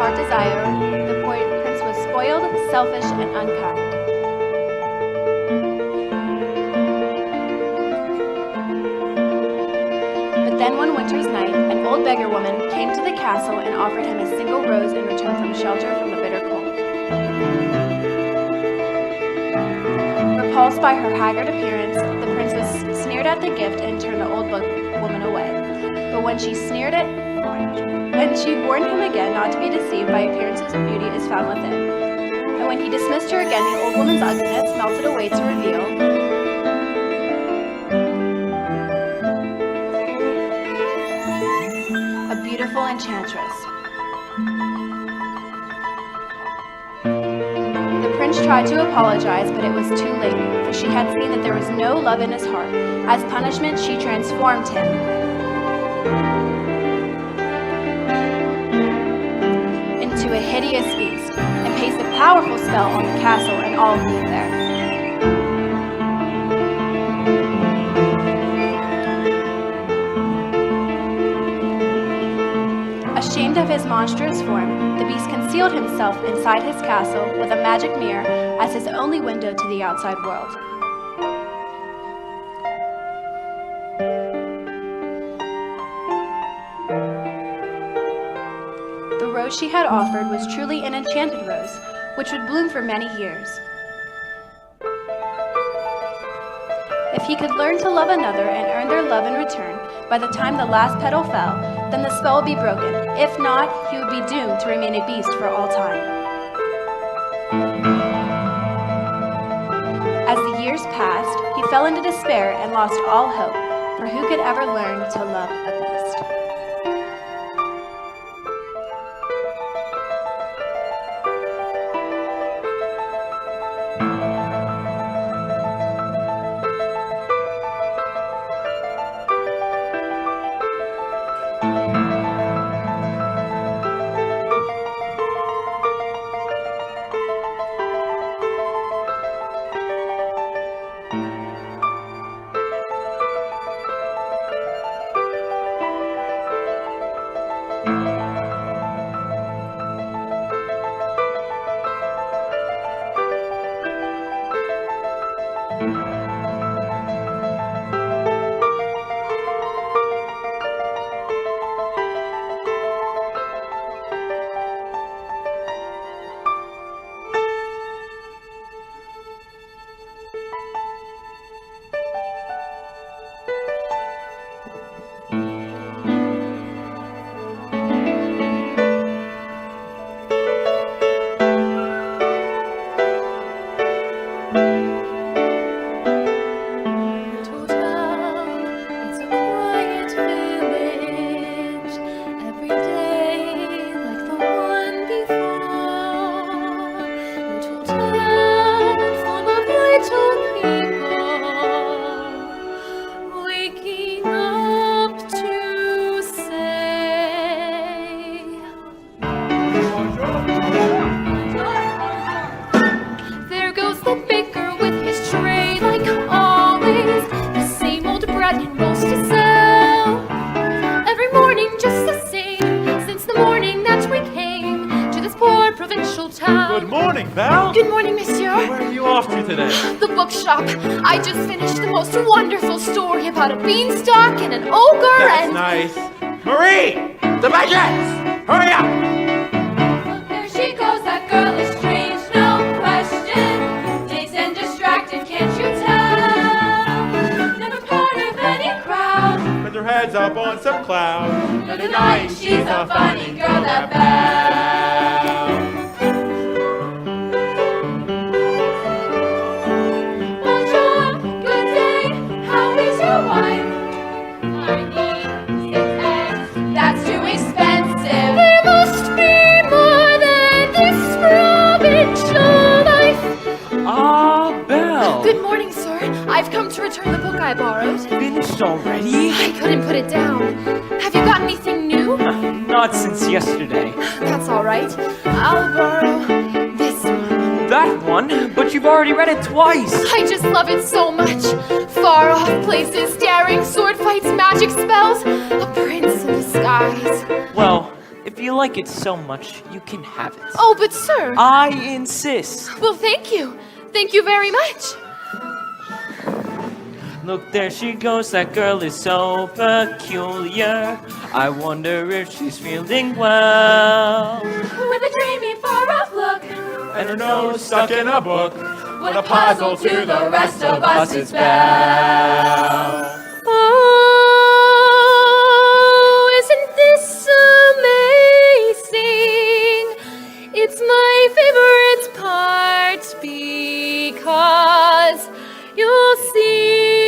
heart desired, the prince was spoiled, selfish, and unkind. But then one winter's night, an old beggar woman came to the castle and offered him a single rose in return for shelter from the bitter cold. Repulsed by her haggard appearance, the prince was sneered at the gift and turned the old woman away. But when she warned him again not to be deceived by appearances of beauty is found within. And when he dismissed her again, the old woman's ugliness melted away to reveal a beautiful enchantress. The prince tried to apologize, but it was too late, for she had seen that there was no love in his heart. As punishment, she transformed him into a hideous beast and placed a powerful spell on the castle and all who lived there. Ashamed of his monstrous form, the beast concealed himself inside his castle with a magic mirror as his only window to the outside world. The rose she had offered was truly an enchanted rose, which would bloom for many years. If he could learn to love another and earn their love in return, by the time the last petal fell, then the spell would be broken. If not, he would be doomed to remain a beast for all time. As the years passed, he fell into despair and lost all hope, for who could ever learn to love a beast? Good morning, Val. Good morning, monsieur. Where are you off to today? The bookshop. I just finished the most wonderful story about a beanstalk and an ogre That's and... nice. Marie! The baguettes! Hurry up! There she goes, that girl is strange, no question. Dazed and distracted, can't you tell? Never part of any crowd. With her heads up on some clouds. No denying she's a funny girl, that Belle. Bonjour, good day, how is your wine? I need 6 eggs, that's too expensive. There must be more than this provincial life. Ah, Belle. Good morning, sir. I've come to return the book I borrowed. Finished already? I couldn't put it down. Have you got anything new? Not since yesterday. That's all right. I'll borrow this one. That one? But you've already read it twice. I just love it so much. Far off places, daring sword fights, magic spells. A prince in disguise. Well, if If you like it so much, you can have it. Oh, but sir. I insist. Well, thank you. Thank you very much. Look, there she goes, that girl is so peculiar. I wonder if she's feeling well. With a dreamy far-off look, And her nose stuck in a book. what a puzzle to the rest of us is Belle. Oh, isn't this amazing? It's my favorite part because you'll see.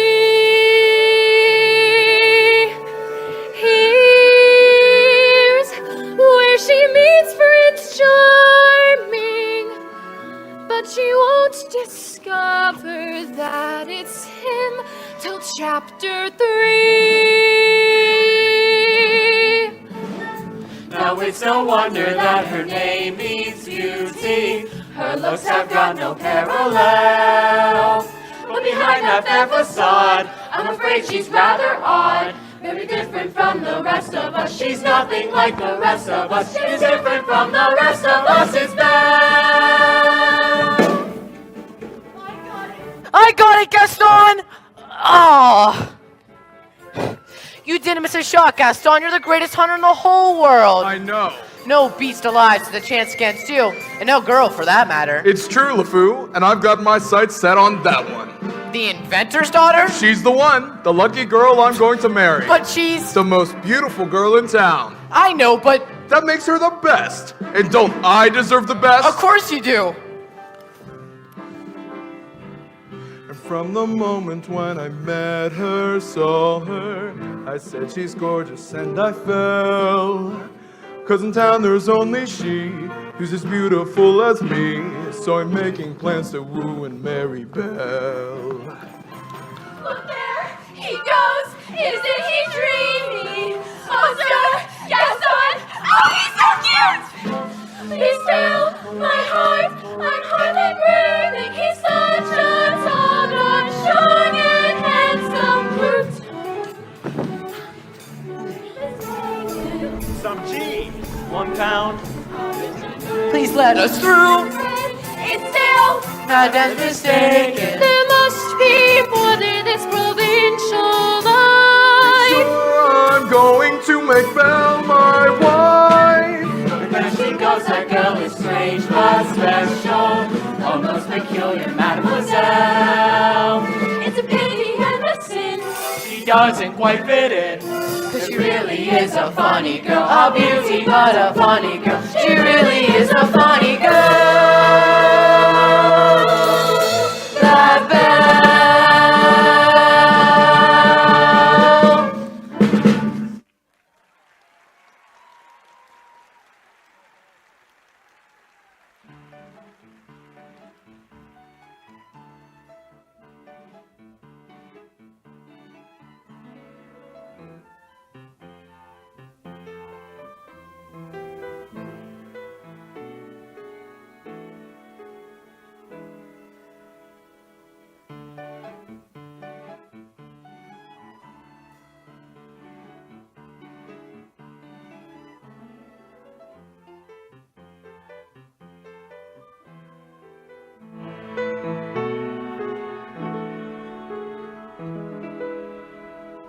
Here's where she meets Prince Charming, but she won't discover that it's him till chapter 3. Now it's no wonder that her name means beauty. Her looks have got no parallel. But behind that fair facade, I'm afraid she's rather odd. Very different from the rest of us. She's nothing like the rest of us. She's different from the rest of us. It's Belle. I got it, Gaston! Oh. You didn't miss a shot, Gaston. You're the greatest hunter in the whole world. I know. No beast alive stood a chance against you. And no girl, for that matter. It's true, LeFou, and I've got my sights set on that one. The inventor's daughter? She's the one, the lucky girl I'm going to marry. But she's... the most beautiful girl in town. I know, but... That makes her the best. And don't I deserve the best? Of course you do. And from the moment when I met her, saw her, I said she's gorgeous and I fell. 'Cause in town there's only she who's as beautiful as me. So I'm making plans to woo and marry Belle. Look there, he goes. Isn't he dreamy? Oh, sir, Gaston. Oh, he's so cute. He's still my heart. I'm hardly breathing. He's such a tall, dark, strong, and handsome brute. Some cheese. 1 pound. Please let us through. It's still Not as mistaken. There must be more than this provincial life. I'm going to make Belle my wife. And there she goes, that girl is strange but special. Almost peculiar, mademoiselle. it's a pity and a sin. She doesn't quite fit in. 'Cause she really is a funny girl. A beauty, but a funny girl. She really is a funny girl. That Belle.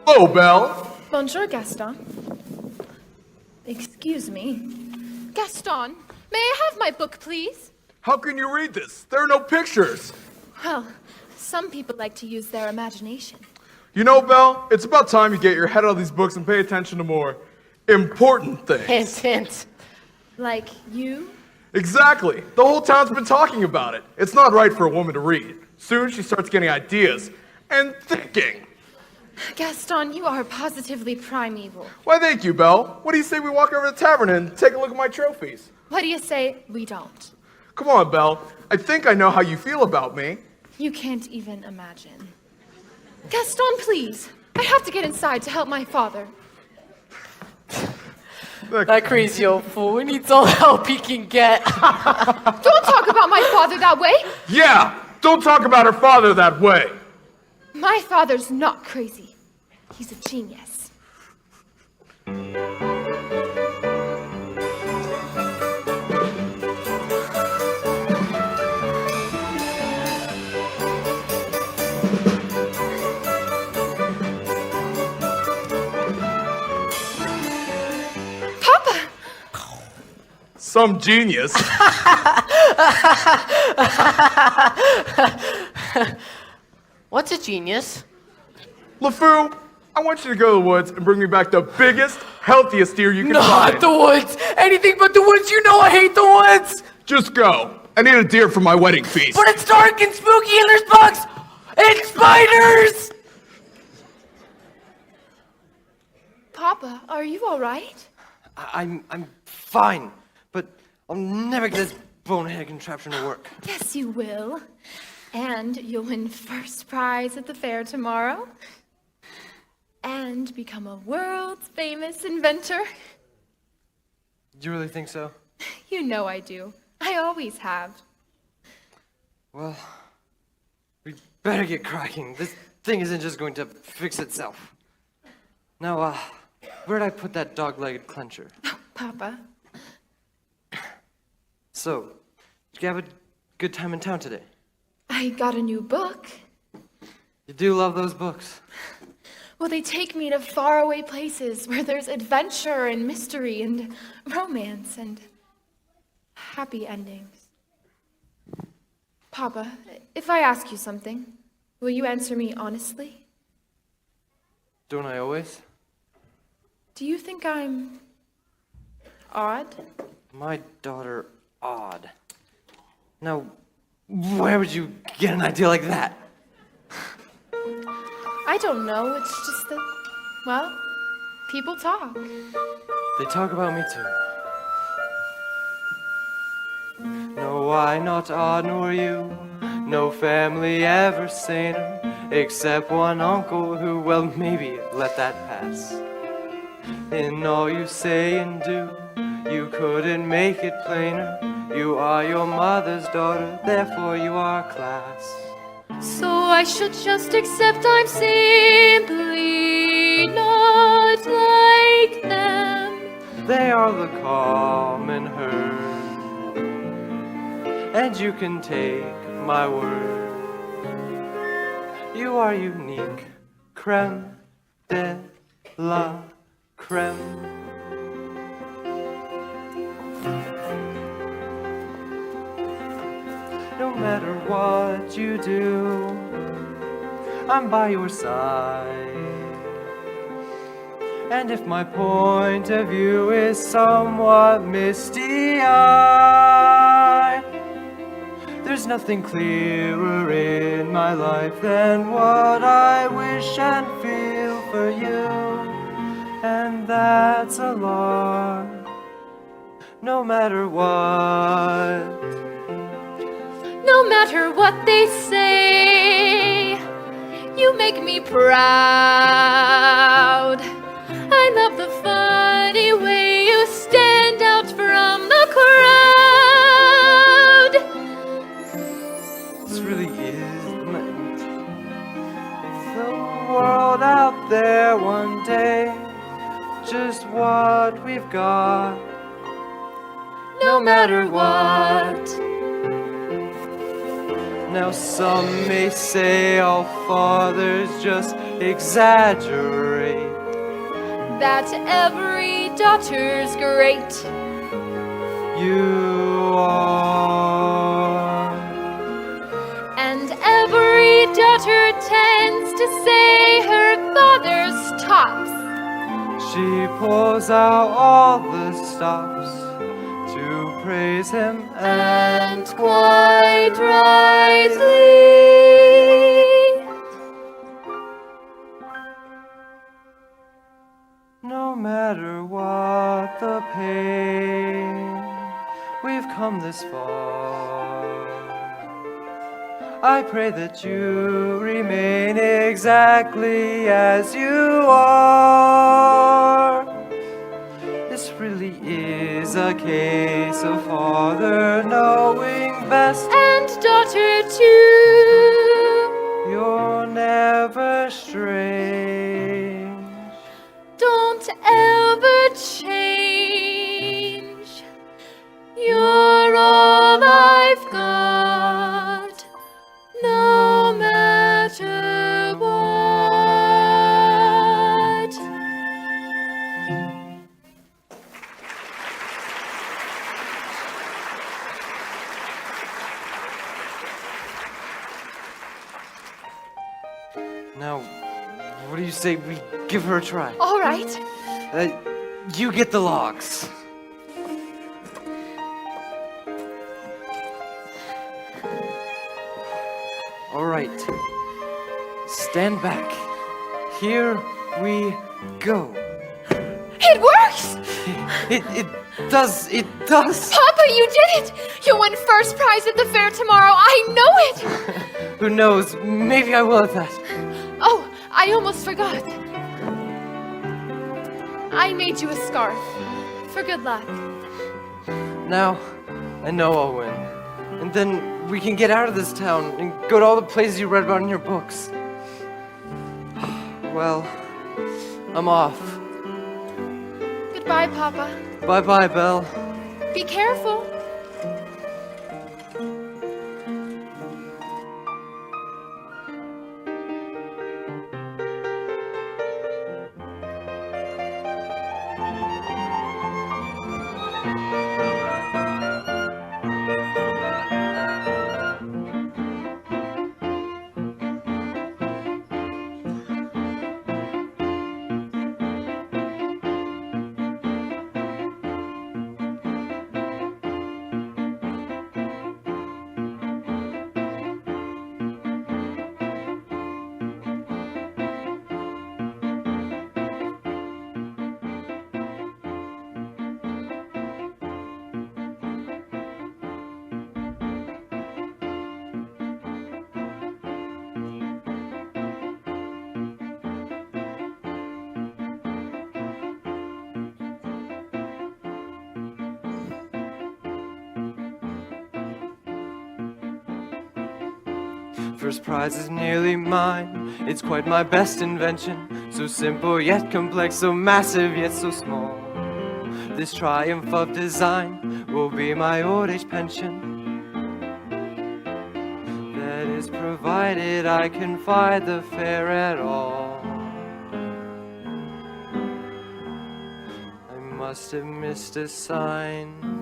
Hello, Belle. Bonjour, Gaston. Excuse me. Gaston, may I have my book, please? How can you read this? There are no pictures. Well, some people like to use their imagination. You know, Belle, it's about time you get your head out of these books and pay attention to more important things. Hint, hint. Like you? Exactly. The whole town's been talking about it. It's not right for a woman to read. Soon she starts getting ideas and thinking. Gaston, you are positively primeval. Why, thank you, Belle. What do you say we walk over to the tavern and take a look at my trophies? What do you say we don't? Come on, Belle. I think I know how you feel about me. You can't even imagine. Gaston, please. I have to get inside to help my father. That crazy old fool. He needs all the help he can get. Don't talk about my father that way. Yeah, don't talk about her father that way. My father's not crazy. He's a genius. some genius. What's a genius? LeFou, I want you to go to the woods and bring me back the biggest, healthiest deer you can Not find. the woods. Anything but the woods. You know I hate the woods. Just go. I need a deer for my wedding feast. But it's dark and spooky and there's bugs and spiders. Papa, are you all right? I'm fine, but I'll never get this bonehead contraption to work. Yes, you will. And you'll win first prize at the fair tomorrow. And become a world's famous inventor. Do you really think so? You know I do. I always have. Well, we better get cracking. This thing isn't just going to fix itself. Now, where'd I put that dog-legged clencher? Papa, So, did you have a good time in town today? I got a new book. You do love those books. Well, they take me to faraway places where there's adventure and mystery and romance and happy endings. Papa, if I ask you something, will you answer me honestly? Don't I always? Do you think I'm odd? My daughter, odd. Now, where would you get an idea like that? I don't know. It's just that, well, people talk. They talk about me too. No, why not odd nor you? No family ever saner, except one uncle who, well, maybe let that pass. In all you say and do, you couldn't make it plainer. You are your mother's daughter, therefore you are class. So I should just accept I'm simply not like them. They are the common herd, and you can take my word. You are unique, creme de la creme. No matter what you do, I'm by your side. And if my point of view is somewhat misty-eyed, there's nothing clearer in my life than what I wish and feel for you. And that's a lot, no matter what. No matter what they say, you make me proud. I love the funny way you stand out from the crowd. This really is meant. The world out there one day, just what we've got, no matter what. Now some may say all fathers just exaggerate, That every daughter's great. you are. And every daughter tends to say her father's tops. She pulls out all the stops to praise him, And quite rightly. no matter what the pain, we've come this far. I pray that you remain exactly as you are. This really is a case of father knowing best. And daughter too. You're never strange. Don't ever change. You're all I've got, no matter what. Now, what do you say we give her a try? All right. You get the logs. All right. Stand back. Here we go. It works! It does. Papa, you did it! You'll win first prize at the fair tomorrow. I know it! Who knows? Maybe I will at that. Oh, I almost forgot. I made you a scarf. For good luck. Now, I know I'll win. And then we can get out of this town and go to all the places you read about in your books. Well, I'm off. Goodbye, Papa. Bye-bye, Belle. Be careful. First prize is nearly mine. It's quite my best invention. So simple yet complex, so massive yet so small. This triumph of design will be my old age pension. That is provided I can find the fair at all. I must have missed a sign.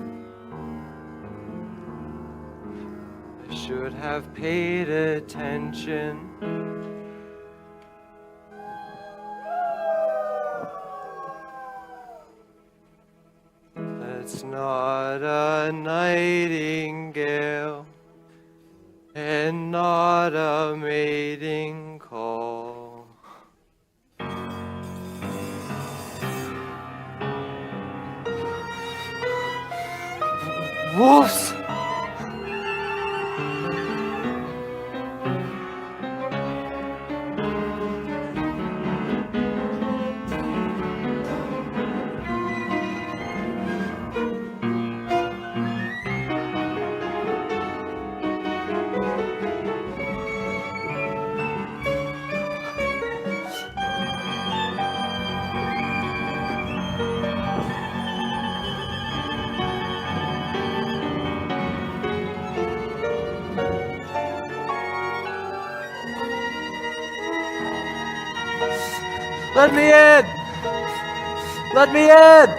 Should have paid attention. That's not a nightingale and not a mating call. Wolves! Let me in! Let me in!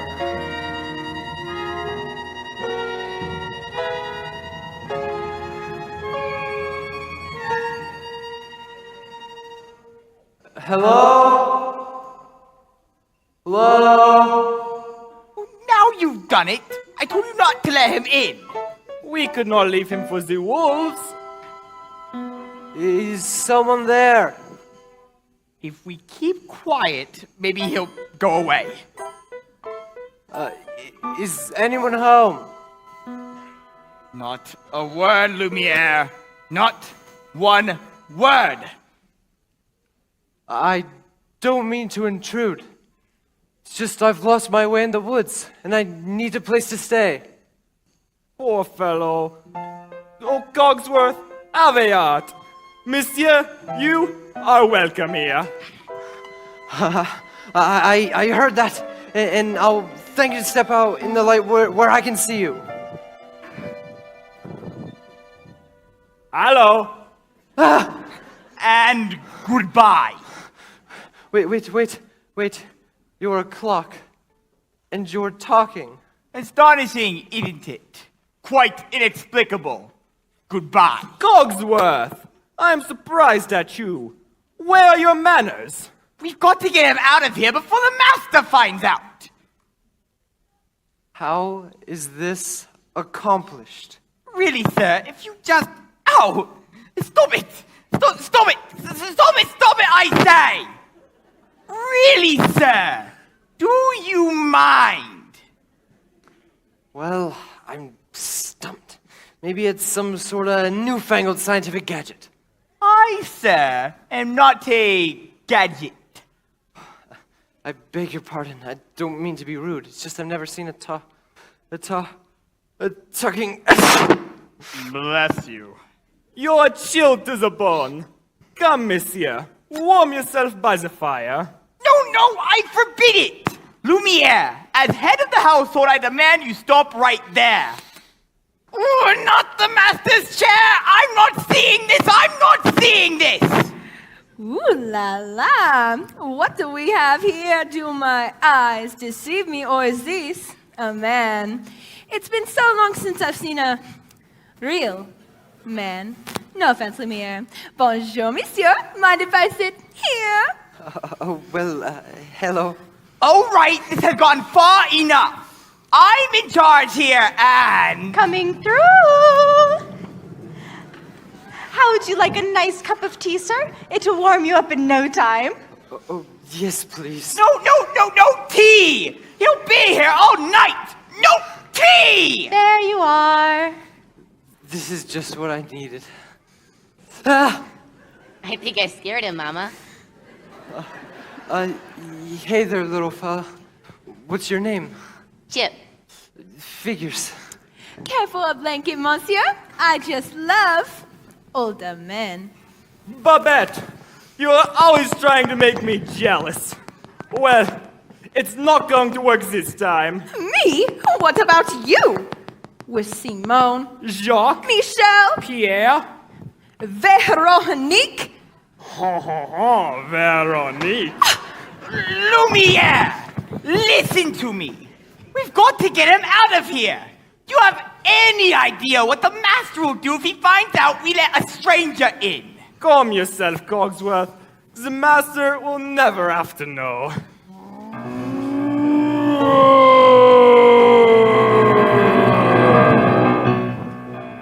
Hello? Hello? Now you've done it! I told you not to let him in! We could not leave him for the wolves. Is someone there? If we keep quiet, maybe he'll go away. Is anyone home? Not a word, Lumiere. Not one word. I don't mean to intrude. It's just I've lost my way in the woods, and I need a place to stay. Poor fellow. Oh, Cogsworth, have a art. Monsieur, you are welcome here. I heard that, and I'll thank you to step out in the light where I can see you. Hello. And goodbye. Wait. You're a clock, and you're talking. Astonishing, isn't it? Quite inexplicable. Goodbye. Cogsworth, I am surprised at you. Where are your manners? We've got to get him out of here before the master finds out. How is this accomplished? Really, sir, if you just... Ow! Stop it! Stop it! Stop it, I say! Really, sir? Do you mind? Well, I'm stumped. Maybe it's some sort of newfangled scientific gadget. I, sir, am not a gadget. I beg your pardon. I don't mean to be rude. It's just I've never seen a tucking... Bless you. You're chilled to the bone. Come, monsieur. Warm yourself by the fire. No, I forbid it! Lumiere, as head of the household, I demand you stop right there. Oh, not the master's chair! I'm not seeing this! Ooh la la! What do we have here? Do my eyes deceive me, or is this a man? It's been so long since I've seen a real man. No offense, Lumiere. Bonjour, monsieur. Mind if I sit here? Hello. All right, this has gone far enough. I'm in charge here, and... Coming through! How would you like a nice cup of tea, sir? It'll warm you up in no time. Oh, yes, please. No tea! He'll be here all night! No tea! There you are. This is just what I needed. Ah! I think I scared him, Mama. Hey there, little fella. What's your name? Chip. Figures. Care for a blanket, monsieur? I just love older men. Babette, you're always trying to make me jealous. Well, it's not going to work this time. Me? What about you? With Simone, Jacques? Michel, Pierre? Veronique? Veronique. Lumiere! Listen to me. We've got to get him out of here. Do you have any idea what the master will do if he finds out we let a stranger in? Calm yourself, Cogsworth. The master will never have to know.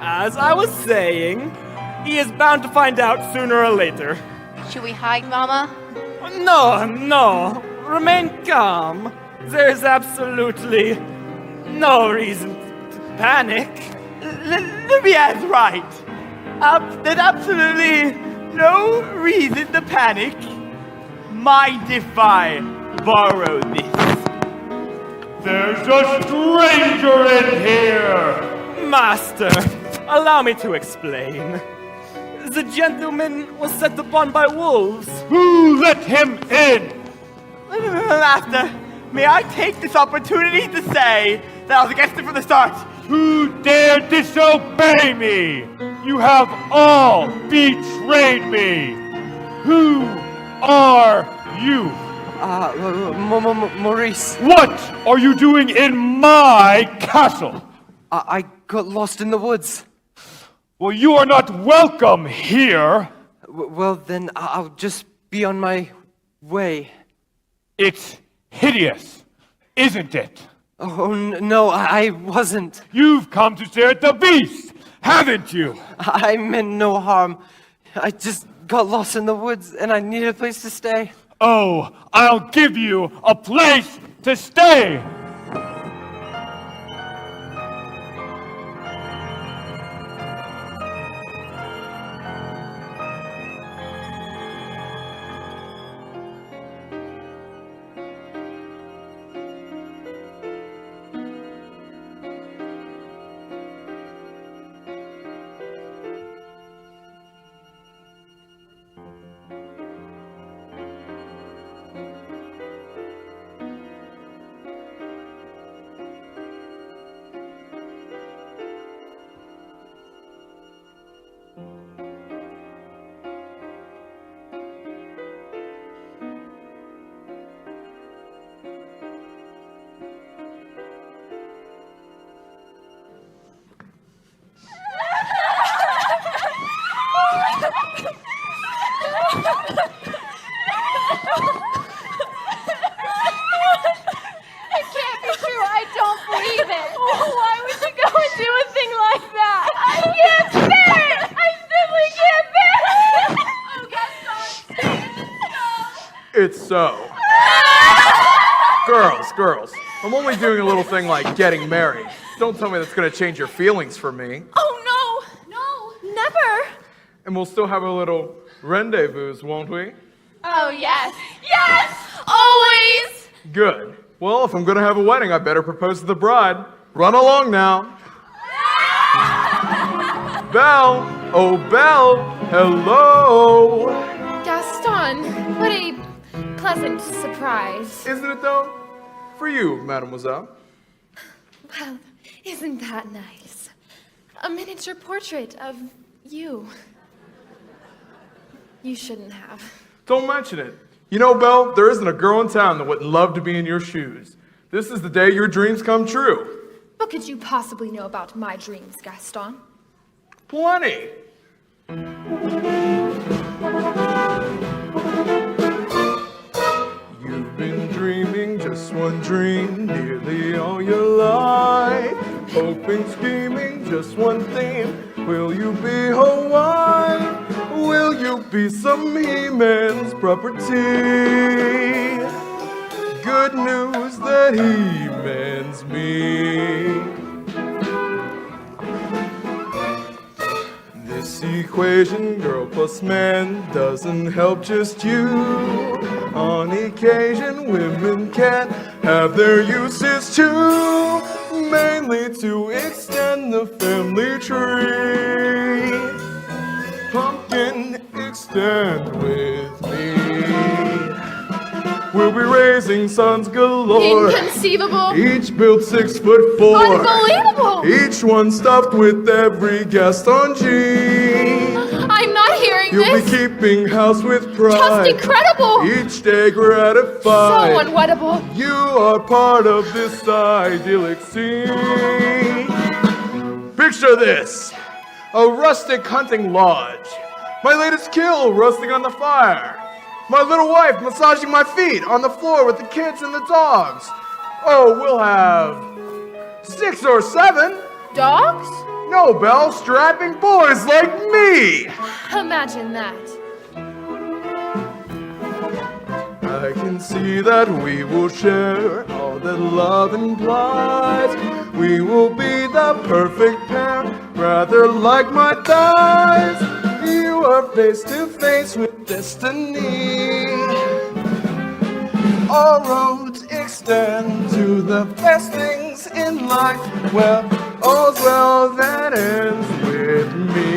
As I was saying, he is bound to find out sooner or later. Should we hide, Mama? No. Remain calm. There's absolutely no reason to panic. Lumiere's right. There's absolutely no reason to panic. Mind if I borrow this? There's a stranger in here! Master, allow me to explain. The gentleman was set upon by wolves. Who let him in? Master, may I take this opportunity to say that I was against it from the start? Who dared disobey me? You have all betrayed me. Who are you? Maurice. What are you doing in my castle? I got lost in the woods. Well, you are not welcome here. Well, then I'll just be on my way. It's hideous, isn't it? Oh, no, I wasn't. You've come to stare at the beast, haven't you? I meant no harm. I just got lost in the woods and I needed a place to stay. Oh, I'll give you a place to stay. It's so. Girls, I'm only doing a little thing like getting married. Don't tell me that's gonna change your feelings for me. Oh, no, never. And we'll still have a little rendezvous, won't we? Oh, yes. Yes! Always! Good. Well, if I'm gonna have a wedding, I better propose to the bride. Run along now. Belle! Oh, Belle! Hello! Gaston, what a pleasant surprise. Isn't it though? For you, mademoiselle. Well, isn't that nice? A miniature portrait of you. You shouldn't have. Don't mention it. You know, Belle, there isn't a girl in town that wouldn't love to be in your shoes. This is the day your dreams come true. What could you possibly know about my dreams, Gaston? Plenty. You've been dreaming just one dream nearly all your life. Hoping, scheming, just one theme. Will you be her wife? Will you be some He-Man's property? Good news that He-Man's me. This equation, girl plus man, doesn't help just you. On occasion, women can have their uses too, mainly to extend the family tree. Pumpkin, extend with me. We'll be raising sons galore. Inconceivable. Each built 6'4". Unbelievable. Each one stuffed with every Gaston gene. I'm not hearing You'll this. be keeping house with pride. Just incredible. Each day gratified. So unwettable. You are part of this idyllic scene. Picture this. A rustic hunting lodge. My latest kill roasting on the fire. My little wife massaging my feet on the floor with the kids and the dogs. Oh, we'll have 6 or 7. Dogs? No, Belle, strapping boys like me. Imagine that. I can see that we will share all that love implies. We will be the perfect pair, rather like my thighs. You are face to face with destiny. All roads extend to the best things in life. Well, all's well that ends with me.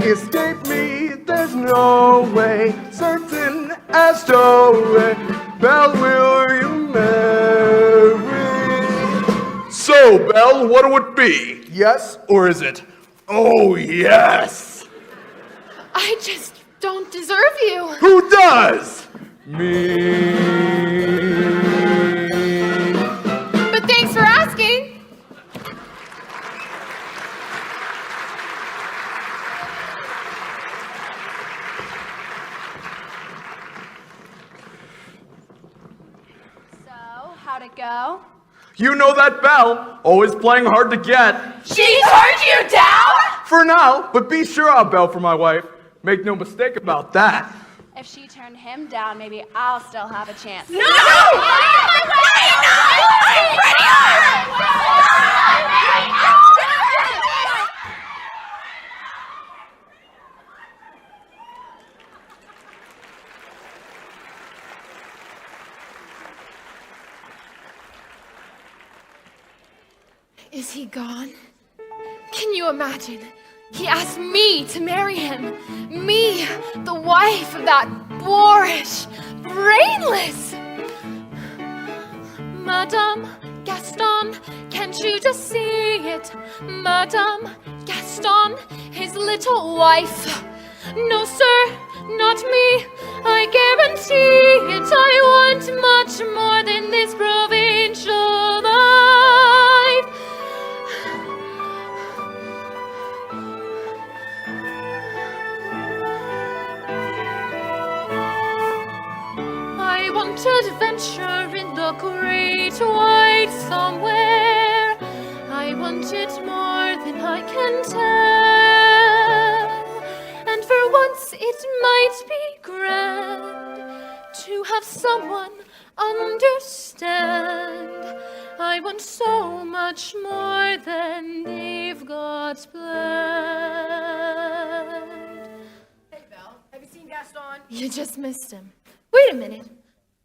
Escape me, there's no way. Certain as stowaway, Belle, will you marry? So, Belle, what would it be? Yes, or is it? Oh, yes! I just don't deserve you. Who does? Me. But thanks for asking. So, how'd it go? You know that Belle, always playing hard to get. She turned you down? For now, but be sure I'll Belle for my wife. Make no mistake about that. If she turned him down, maybe I'll still have a chance. No! I'm Is he gone? Can you imagine? He asked me to marry him. Me, the wife of that boorish, brainless. Madame Gaston, can't you just see it? Madame Gaston, his little wife. No, sir, not me. I guarantee it. I want much more than this provincial life. I want adventure in the great white somewhere. I want it more than I can tell. And for one once it might be grand to have someone understand. I want so much more than they've got planned. Hey, Belle, have you seen Gaston? You just missed him. Wait a minute.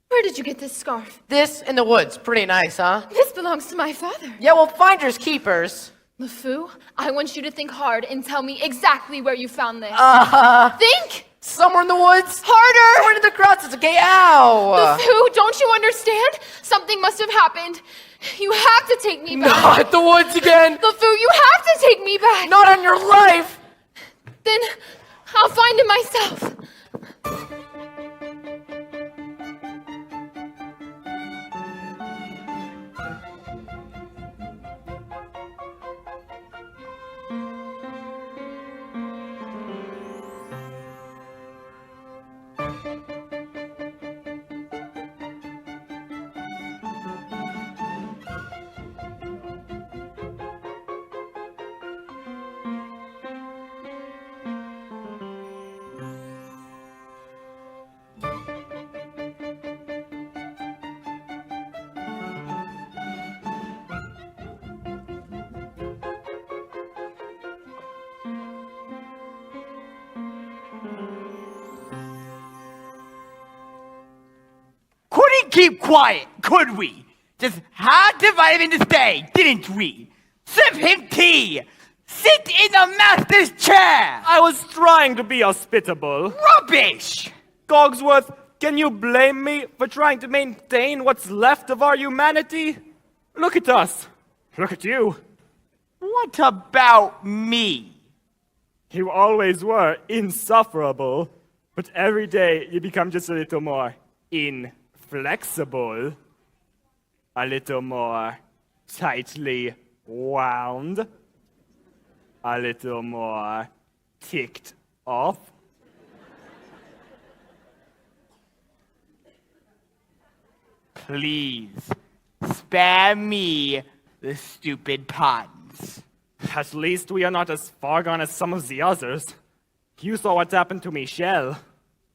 Where did you get this scarf? This in the woods. Pretty nice, huh? This belongs to my father. Yeah, well, finders keepers. LeFou, I want you to think hard and tell me exactly where you found this. Think! Somewhere in the woods. Harder! Somewhere in the grass. It's okay. Ow! LeFou, don't you understand? Something must have happened. You have to take me back. Not the woods again. LeFou, you have to take me back. Not on your life. Then I'll find him myself. Couldn't keep quiet, could we? Just had to invite him to stay, didn't we? Sip him tea! Sit in the master's chair! I was trying to be hospitable. Rubbish! Cogsworth, can you blame me for trying to maintain what's left of our humanity? Look at us. Look at you. What about me? You always were insufferable, but every day you become just a little more inflexible. A little more tightly wound. A little more ticked off. Please, spare me the stupid puns. At least we are not as far gone as some of the others. You saw what happened to Michelle.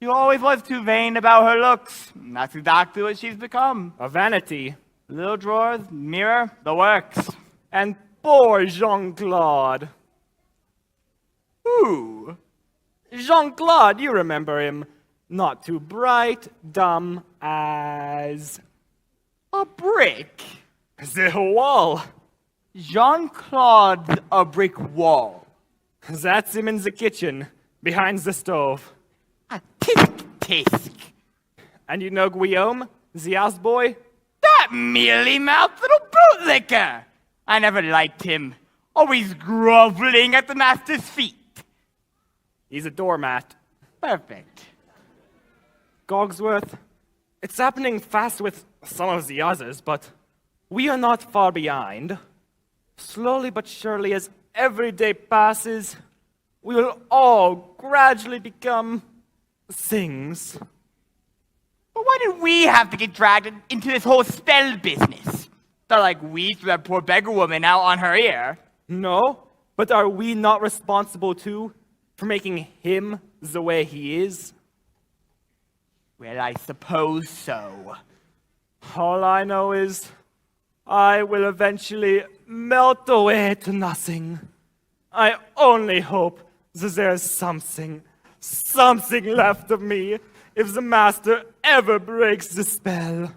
She always was too vain about her looks. That's exactly what she's become. A vanity. Little drawers, mirror, the works. And poor Jean-Claude. Who? Jean-Claude, you remember him. Not too bright, dumb as... A brick. the wall. Jean-Claude's a brick wall. That's him in the kitchen, behind the stove. A tisk-tisk. And you know Guillaume, the houseboy? That mealy-mouthed little bootlicker. I never liked him. Always groveling at the master's feet. He's a doormat. Perfect. Cogsworth, it's happening fast with some of the others, but we are not far behind. Slowly but surely, as every day passes, we will all gradually become things. But why did we have to get dragged into this whole spell business? Not like we threw that poor beggar woman out on her ear. No, but are we not responsible too for making him the way he is? Well, I suppose so. All I know is I will eventually melt away to nothing. I only hope that there's something left of me if the master ever breaks the spell.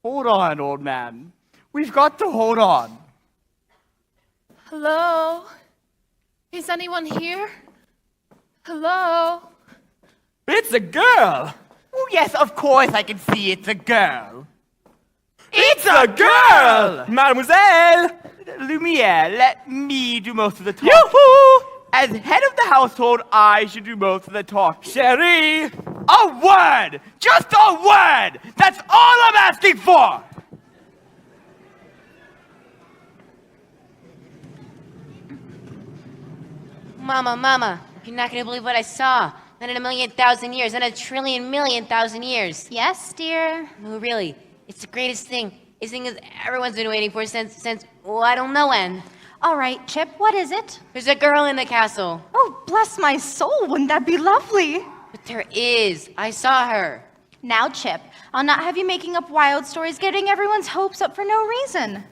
Hold on, old man. We've got to hold on. Hello? Is anyone here? Hello? It's a girl! Oh, yes, of course I can see it's a girl. It's a girl! Mademoiselle! Lumiere, let me do most of the talking. Yoo-hoo! As head of the household, I should do most of the talking. Cherie! A word! Just a word! That's all I'm asking for! Mama, you're not gonna believe what I saw. Not in a million thousand years, not a trillion million thousand years. Yes, dear? No, really, it's the greatest thing. It's the thing that everyone's been waiting for since, I don't know when. All right, Chip, what is it? There's a girl in the castle. Oh, bless my soul, wouldn't that be lovely? But there is. I saw her. Now, Chip, I'll not have you making up wild stories, getting everyone's hopes up for no reason.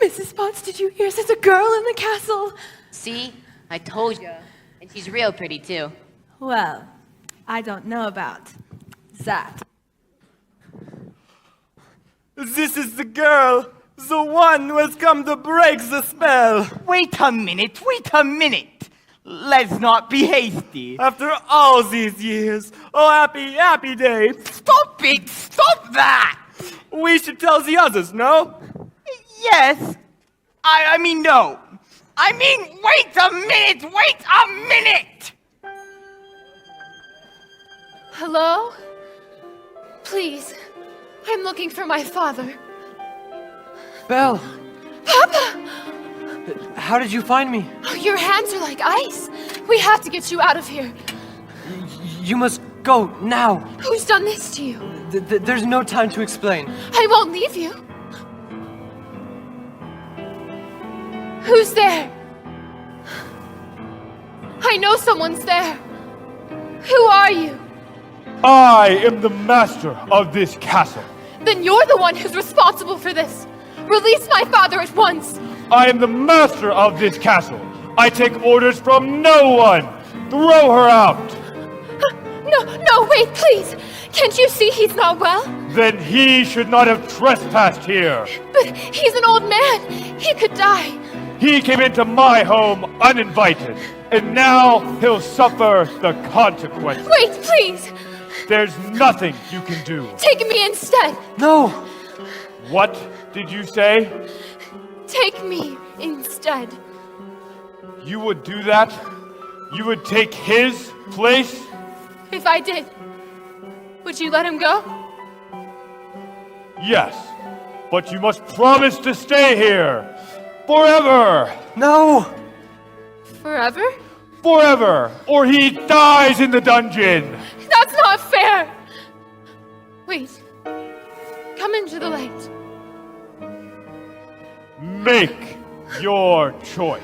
Mrs. Potts, did you hear? There's a girl in the castle. See? I told you. And she's real pretty, too. Well, I don't know about that. This is the girl, the one who has come to break the spell. Wait a minute, wait a minute. Let's not be hasty. After all these years, oh happy, happy day. Stop it, stop that. We should tell the others, no? Yes. I mean, no. I mean, wait a minute. Hello? Please, I'm looking for my father. Belle, Papa! how did you find me? Oh, your hands are like ice. We have to get you out of here. You must go now. Who's done this to you? There's no time to explain. I won't leave you. Who's there? I know someone's there. Who are you? I am the master of this castle. Then you're the one who's responsible for this. Release my father at once. I am the master of this castle. I take orders from no one. Throw her out. No, wait, please. Can't you see he's not well? Then he should not have trespassed here. But he's an old man. He could die. He came into my home uninvited, and now he'll suffer the consequences. Wait, please. There's nothing you can do. Take me instead. No! What did you say? Take me instead. You would do that? You would take his place? If I did, would you let him go? Yes, but you must promise to stay here. Forever! No! Forever? Forever! Or he dies in the dungeon! That's not fair! Wait. Come into the light. Make your choice.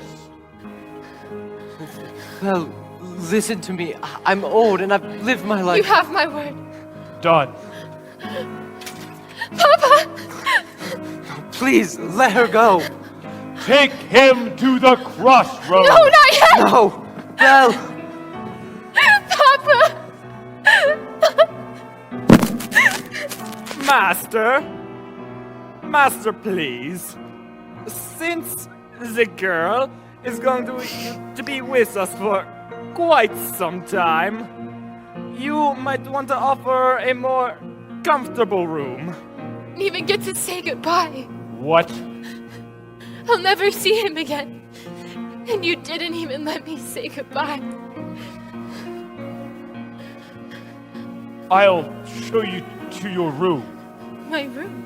Well, listen to me. I'm old and I've lived my life. You have my word. Done. Papa! Please, let her go. Take him to the crossroads! No, not yet! No! Belle! Papa! Master, please. Since the girl is going to be with us for quite some time, you might want to offer a more comfortable room. Even get to say goodbye. What? I'll never see him again. And you didn't even let me say goodbye. I'll show you to your room. My room?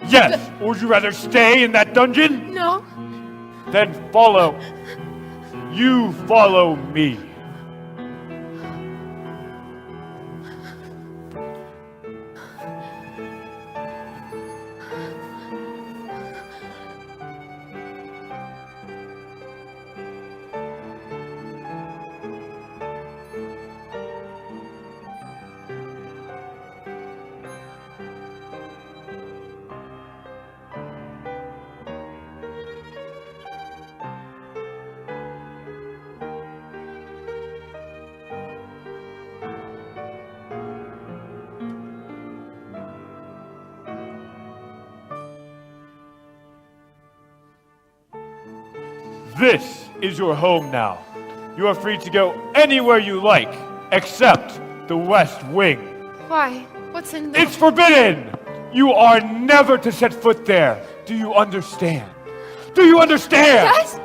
Yes! Or would you rather stay in that dungeon? No. Then follow. You follow me. This is your home now. You are free to go anywhere you like, except the West Wing. Why? What's in there? It's forbidden! You are never to set foot there. Do you understand? Do you understand? Yes?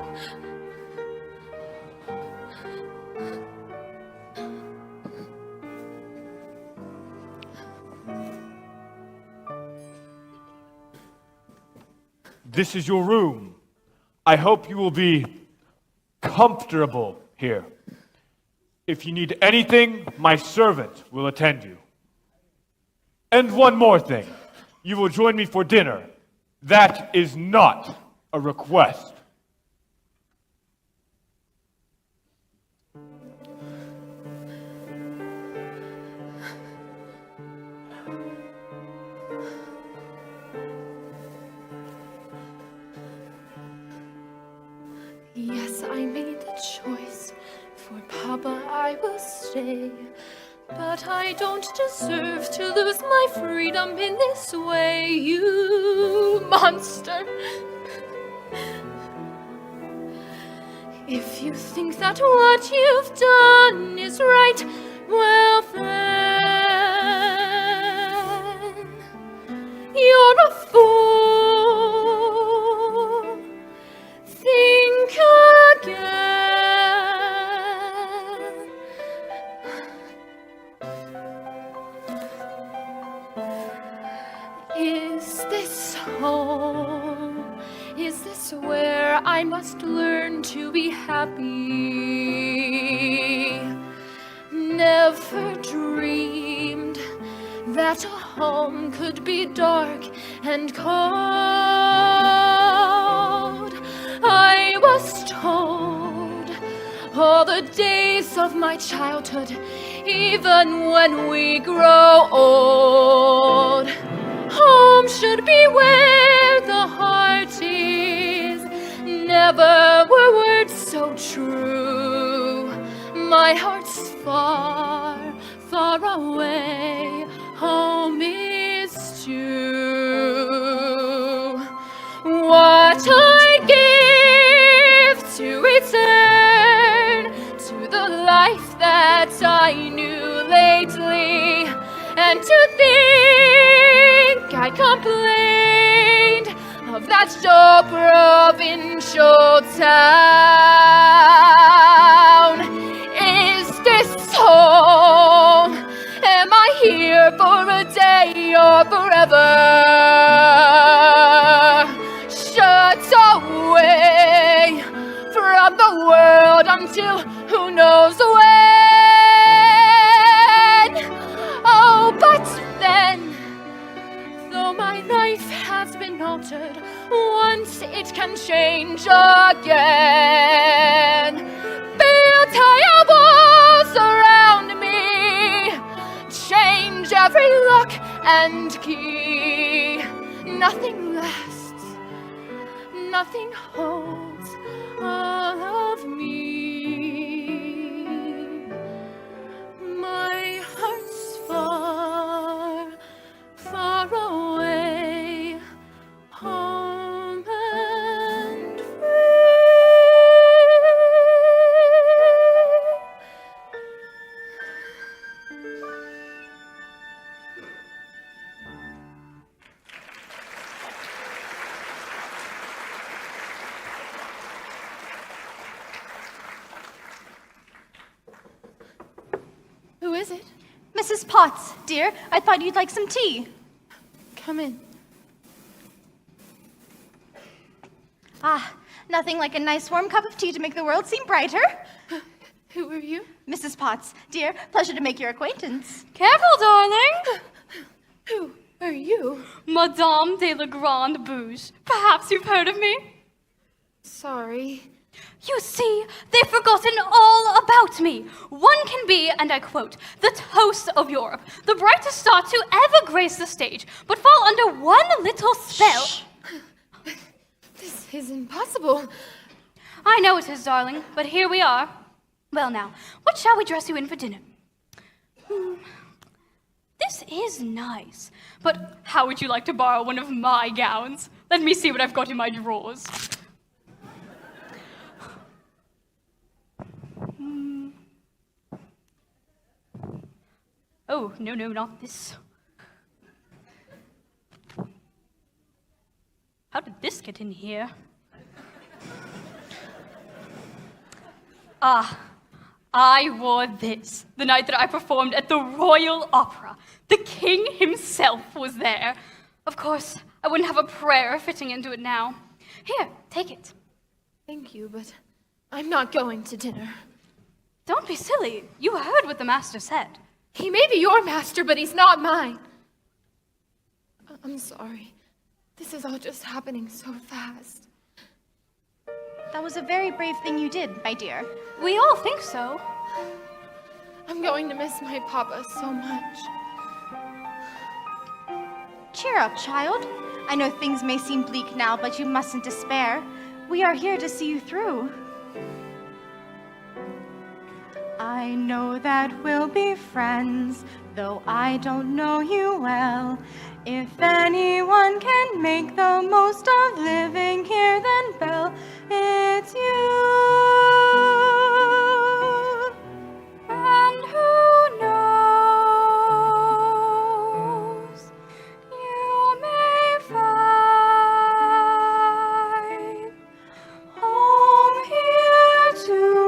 This is your room. I hope you will be comfortable here. If you need anything, my servant will attend you. And one more thing. You will join me for dinner. That is not a request. Yes, I made the choice. For Papa, I will stay. But I don't deserve to lose my freedom in this way, you monster. If you think that what you've done is right, well then, you're a fool. Think again. Is this home? Is this where I must learn to be happy? Never dreamed that a home could be dark and cold. I was told all the days of my childhood, even when we grow old, home should be where the heart is. Never were words so true. My heart's far, far away. Home is too. What I'd give to return to the life that I knew lately, and to think I complained of that dull provincial town. Is this home? Am I here for a day or forever? Shut away from the world until who knows when. Oh, but then, though my life has been altered, once it can change again. Build higher walls around me, change every lock and key. Nothing lasts, nothing holds all of me. My heart's far, far away, home and free. Who is it? Mrs. Potts, dear, I thought you'd like some tea. Come in. Ah, nothing like a nice warm cup of tea to make the world seem brighter. Who are you? Mrs. Potts, dear, pleasure to make your acquaintance. Careful, darling. Who are you? Madame de la Grande Bouge. Perhaps you've heard of me? Sorry. You see, they've forgotten all about me. One can be, and I quote, the toast of Europe, the brightest star to ever grace the stage, but fall under one little spell. Shh. This is impossible. I know it is, darling, but here we are. Well now, what shall we dress you in for dinner? This is nice, but how would you like to borrow one of my gowns? Let me see what I've got in my drawers. Oh, no, not this. How did this get in here? Ah, I wore this the night that I performed at the Royal Opera. The king himself was there. Of course, I wouldn't have a prayer fitting into it now. Here, take it. Thank you, but I'm not going to dinner. Don't be silly. You heard what the master said. He may be your master, but he's not mine. I'm sorry. This is all just happening so fast. That was a very brave thing you did, my dear. We all think so. I'm going to miss my papa so much. Cheer up, child. I know things may seem bleak now, but you mustn't despair. We are here to see you through. I know that we'll be friends, though I don't know you well. If anyone can make the most of living here, then Belle, it's you. And who knows, you may find home here too.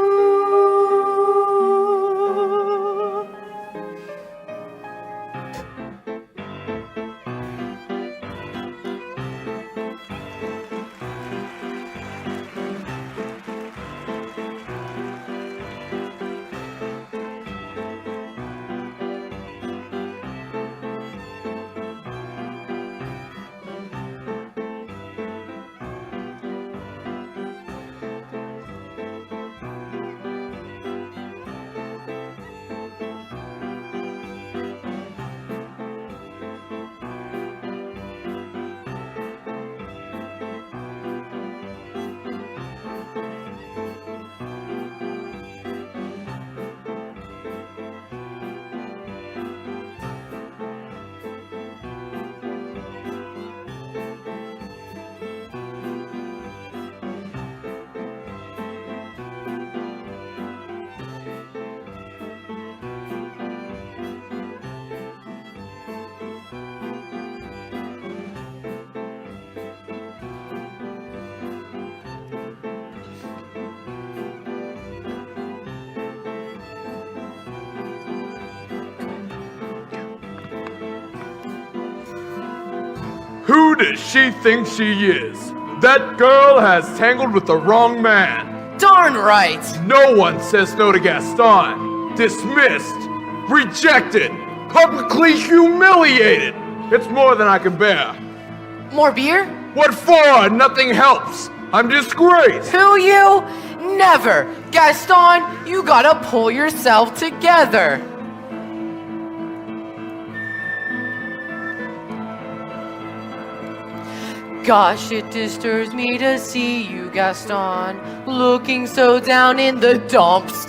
Who does she think she is? That girl has tangled with the wrong man. Darn right! No one says no to Gaston. Dismissed. Rejected. Publicly humiliated. It's more than I can bear. More beer? What for? Nothing helps. I'm disgraced. Who you? Never! Gaston, you gotta pull yourself together. Gosh, it disturbs me to see you, Gaston, looking so down in the dumps.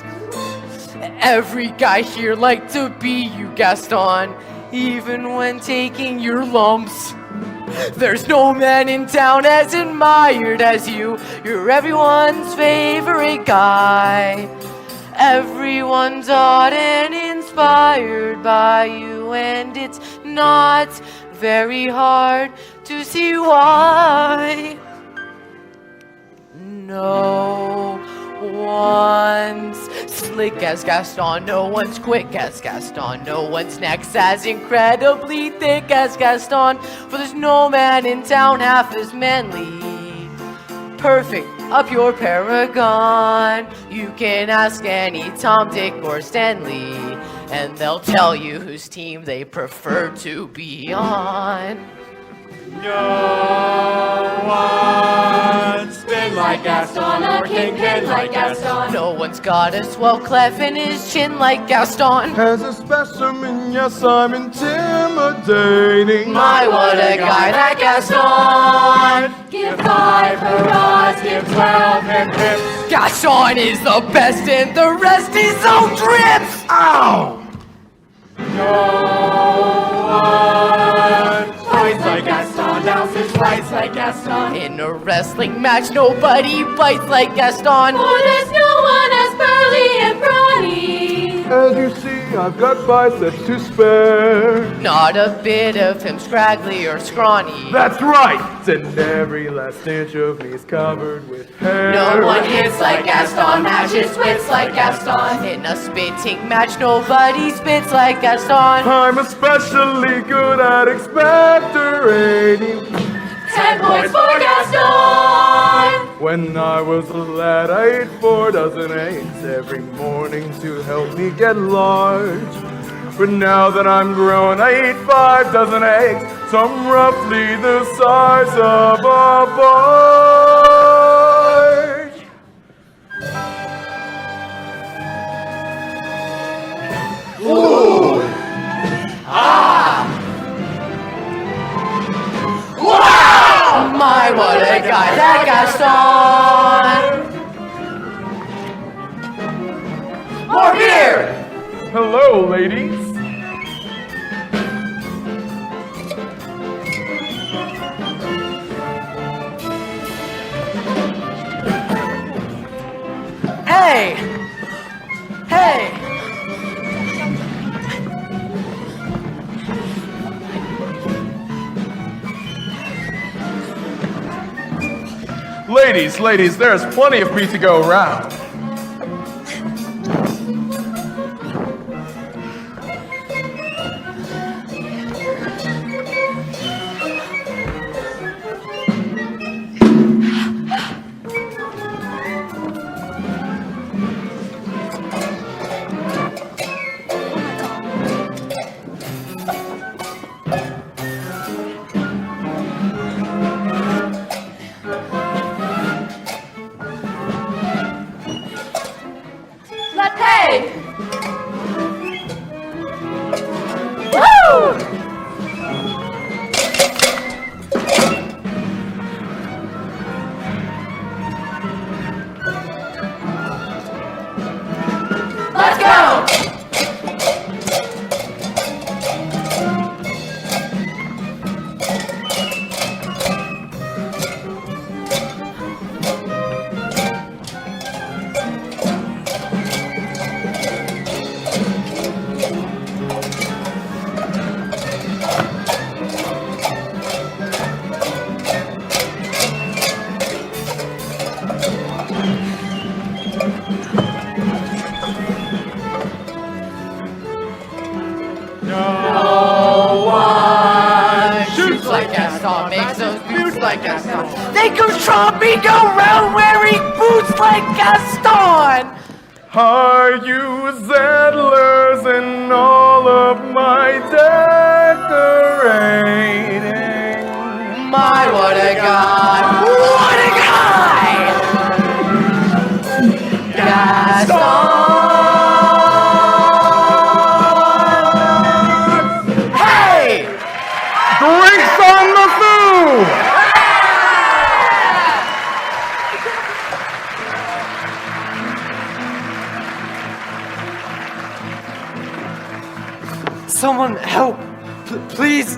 Every guy here liked to be you, Gaston, even when taking your lumps. There's no man in town as admired as you. You're everyone's favorite guy. Everyone's awed and inspired by you, and it's not very hard to see why. No one's slick as Gaston, no one's quick as Gaston, no one's neck's as incredibly thick as Gaston, for there's no man in town half as manly. Perfect, a pure paragon. You can ask any Tom, Dick, or Stanley, and they'll tell you whose team they prefer to be on. No one's been like Gaston or kingpin like Gaston. No one's got a swell clef in his chin like Gaston. As a specimen, yes, I'm intimidating. My, what a guy that Gaston! Give 5 hurrahs, give 12 hip hips. Gaston is the best and the rest is so drips! Ow! No one fights like Gaston, announces fights like Gaston. In a wrestling match, nobody bites like Gaston. For there's no one as burly and brawny. As you see, I've got biceps to spare. Not a bit of him scraggly or scrawny. That's right! And every last inch of me is covered with hair. No one hits like Gaston, matches wits like Gaston. In a spitting match, nobody spits like Gaston. I'm especially good at expectorating. 10 points for Gaston! When I was a lad, I ate 4 dozen eggs every morning to help me get large. But now that I'm grown, I eat 5 dozen eggs, some roughly the size of a barge. Gaston! More beer! Hello, ladies. Hey! Hey! Ladies, there's plenty of meat to go around. Let's pay! Woo! Let's go! Shoots like Gaston, makes those boots like Gaston. They control me, go round wearing boots like Gaston! I use antlers in all of my decorating. My, what a guy! What a guy! Gaston! Hey! Drinks on the food! Someone help! Please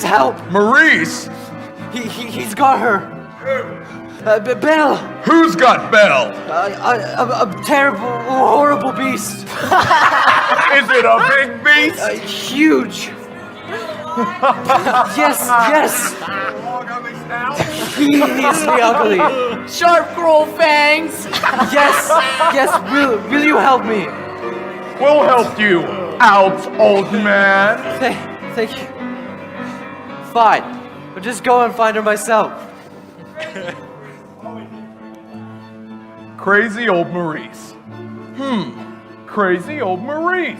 help! Maurice! He's got her. Belle! Who's got Belle? A terrible, horrible beast. Is it a big beast? Huge. Yes. Hideously ugly. Sharp cruel fangs! Yes. Will you help me? We'll help you out, old man. Thank you. Fine. I'll just go and find her myself. Crazy old Maurice. Crazy old Maurice.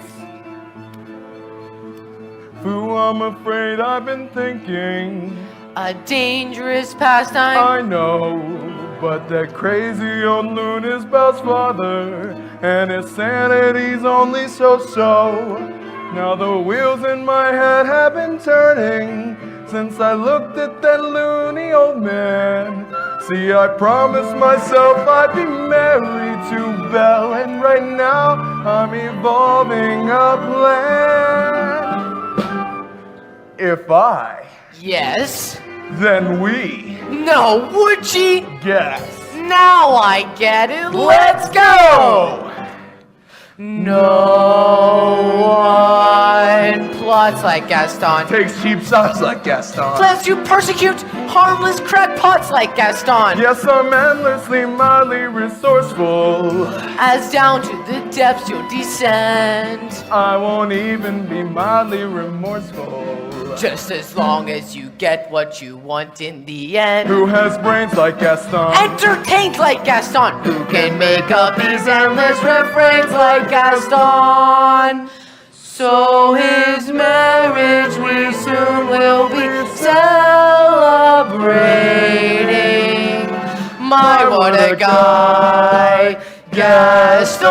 Fool, I'm afraid I've been thinking. A dangerous pastime. I know, but that crazy old loon is Belle's father, and his sanity's only so-so. Now the wheels in my head have been turning since I looked at that loony old man. See, I promised myself I'd be married to Belle, and right now I'm evolving a plan. If I, Yes? then we, No, would she? guess. Now I get it. Let's go! No one plots like Gaston. Takes cheap shots like Gaston. Plans to persecute harmless crackpots like Gaston. Yes, I'm endlessly, mildly resourceful. As down to the depths you'll descend. I won't even be mildly remorseful. Just as long as you get what you want in the end. Who has brains like Gaston? Entertained like Gaston. Who can make up these endless refrains like Gaston? So his marriage we soon will be celebrating. My, what a guy, Gaston!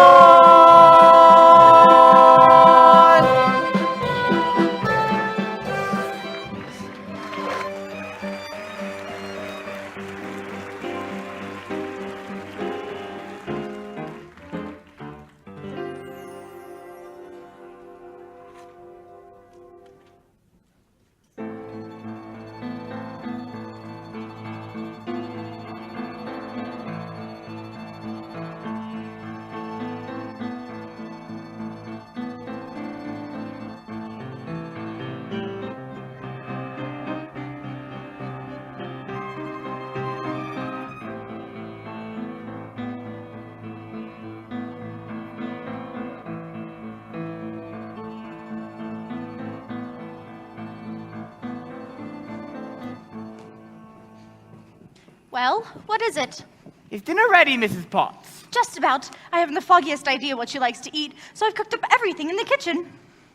Well, what is it? Is dinner ready, Mrs. Potts? Just about. I haven't the foggiest idea what she likes to eat, so I've cooked up everything in the kitchen.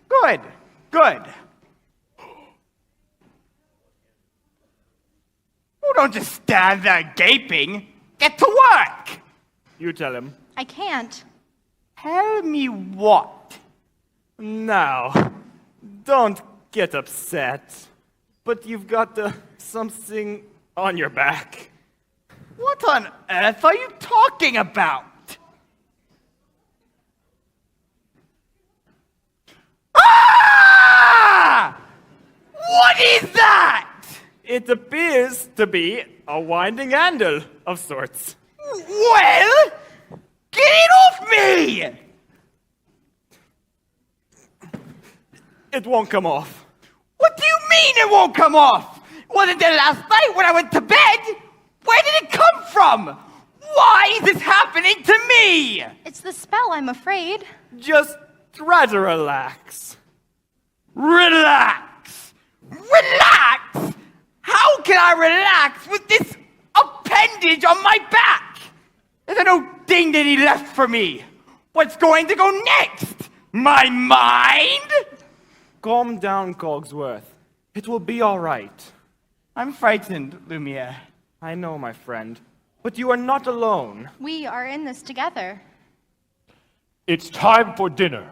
Good, good. Oh, don't just stand there gaping. Get to work. You tell him. I can't. Tell me what? Now, don't get upset. But you've got something on your back. What on earth are you talking about? Ah! What is that? It appears to be a winding handle of sorts. Well, get it off me! It won't come off. What do you mean it won't come off? Wasn't there last night when I went to bed? Where did it come from? Why is this happening to me? It's the spell, I'm afraid. Just try to relax. Relax! Relax! How can I relax with this appendage on my back? There's no dignity left for me. What's going to go next? My mind? Calm down, Cogsworth. It will be all right. I'm frightened, Lumiere. I know, my friend. But you are not alone. We are in this together. It's time for dinner.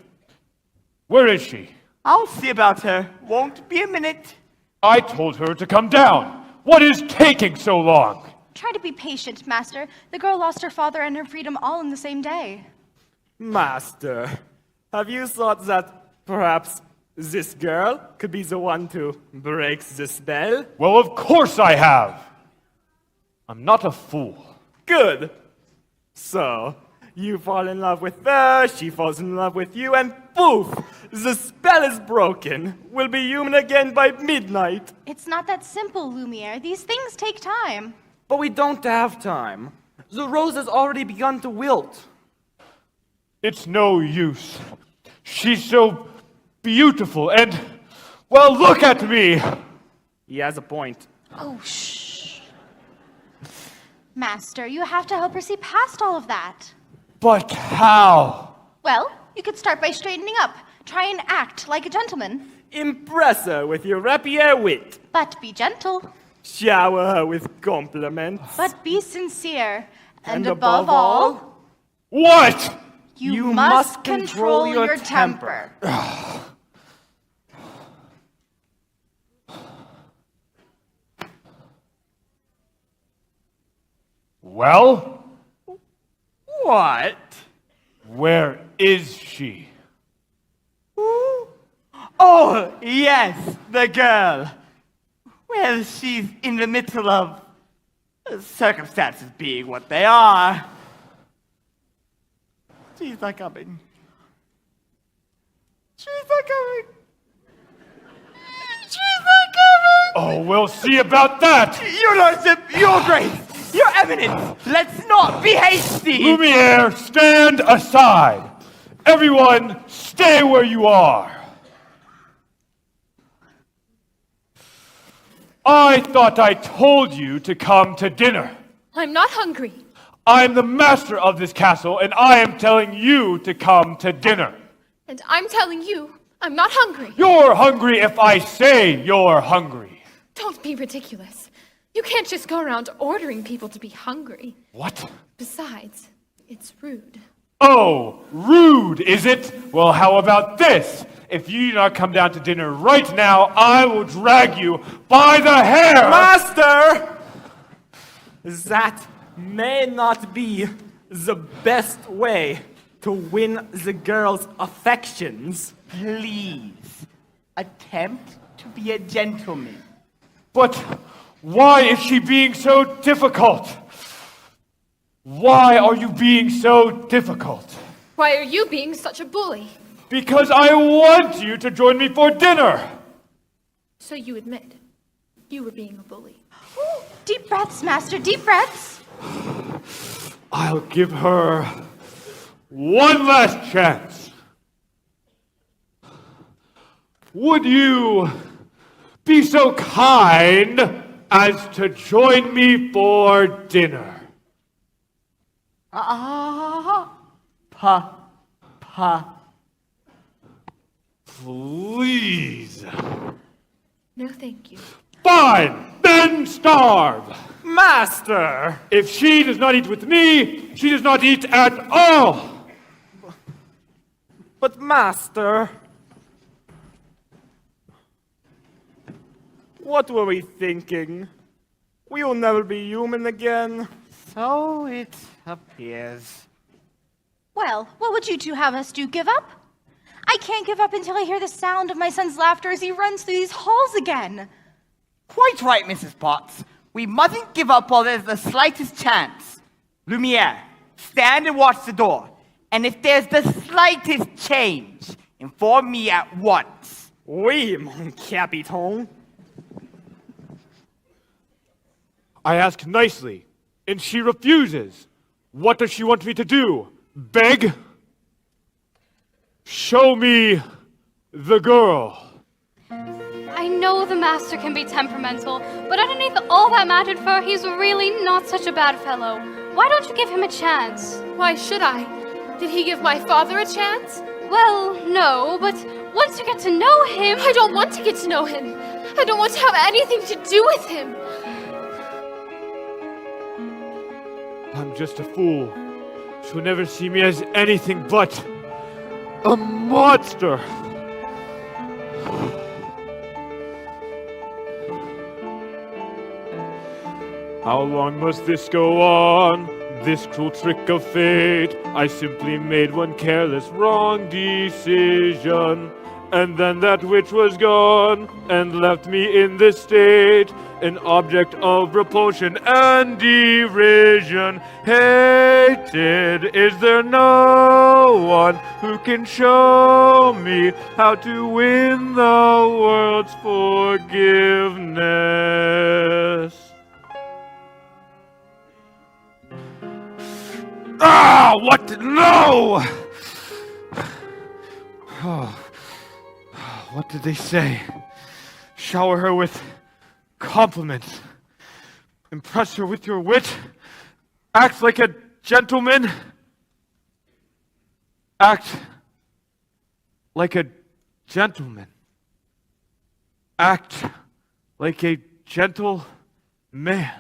Where is she? I'll see about her. Won't be a minute. I told her to come down. What is taking so long? Try to be patient, Master. The girl lost her father and her freedom all in the same day. Master, have you thought that perhaps this girl could be the one to break the spell? Well, of course I have. I'm not a fool. Good. So, you fall in love with her, she falls in love with you, and poof! The spell is broken. We'll be human again by midnight. It's not that simple, Lumiere. These things take time. But we don't have time. The rose has already begun to wilt. It's no use. She's so beautiful and, well, look at me. He has a point. Oh, shh. Master, you have to help her see past all of that. But how? Well, you could start by straightening up. Try and act like a gentleman. Impress her with your rapier wit. But be gentle. Shower her with compliments. But be sincere. And above all, What? you must control your temper. Well, What? where is she? Oh, yes, the girl. Well, she's in the middle of circumstances being what they are. She's not coming. She's not coming. She's not coming. Oh, we'll see about that. Your Lordship, Your Grace, Your Eminence, let's not be hasty. Lumiere, stand aside. Everyone, stay where you are. I thought I told you to come to dinner. I'm not hungry. I'm the master of this castle, and I am telling you to come to dinner. And I'm telling you, I'm not hungry. You're hungry if I say you're hungry. Don't be ridiculous. You can't just go around ordering people to be hungry. What? Besides, it's rude. Oh, rude, is it? Well, how about this? If you do not come down to dinner right now, I will drag you by the hair! Master! That may not be the best way to win the girl's affections. Please, attempt to be a gentleman. But why is she being so difficult? Why are you being so difficult? Why are you being such a bully? Because I want you to join me for dinner. So you admit you were being a bully. Ooh, deep breaths, Master, deep breaths. I'll give her one last chance. Would you be so kind as to join me for dinner. Please. No, thank you. Fine, then starve. Master! If she does not eat with me, she does not eat at all. But master... What were we thinking? We will never be human again. So it appears. Well, what would you two have us do? Give up? I can't give up until I hear the sound of my son's laughter as he runs through these halls again. Quite right, Mrs. Potts. We mustn't give up while there's the slightest chance. Lumiere, stand and watch the door. And if there's the slightest change, inform me at once. Oui, mon capitaine. I ask nicely, and she refuses. What does she want me to do? Beg? Show me the girl. I know the master can be temperamental, but underneath all that mattered for, he's really not such a bad fellow. Why don't you give him a chance? Why should I? Did he give my father a chance? Well, no, but once you get to know him... I don't want to get to know him. I don't want to have anything to do with him. I'm just a fool. She'll never see me as anything but a monster. How long must this go on? This cruel trick of fate. I simply made one careless wrong decision, and then that which was gone and left me in this state, an object of repulsion and derision. Hated, is there no one who can show me how to win the world's forgiveness? Ah, what? No! Oh. What did they say? Shower her with compliments. Impress her with your wit. Act like a gentleman. Act like a gentleman. Act like a gentle man.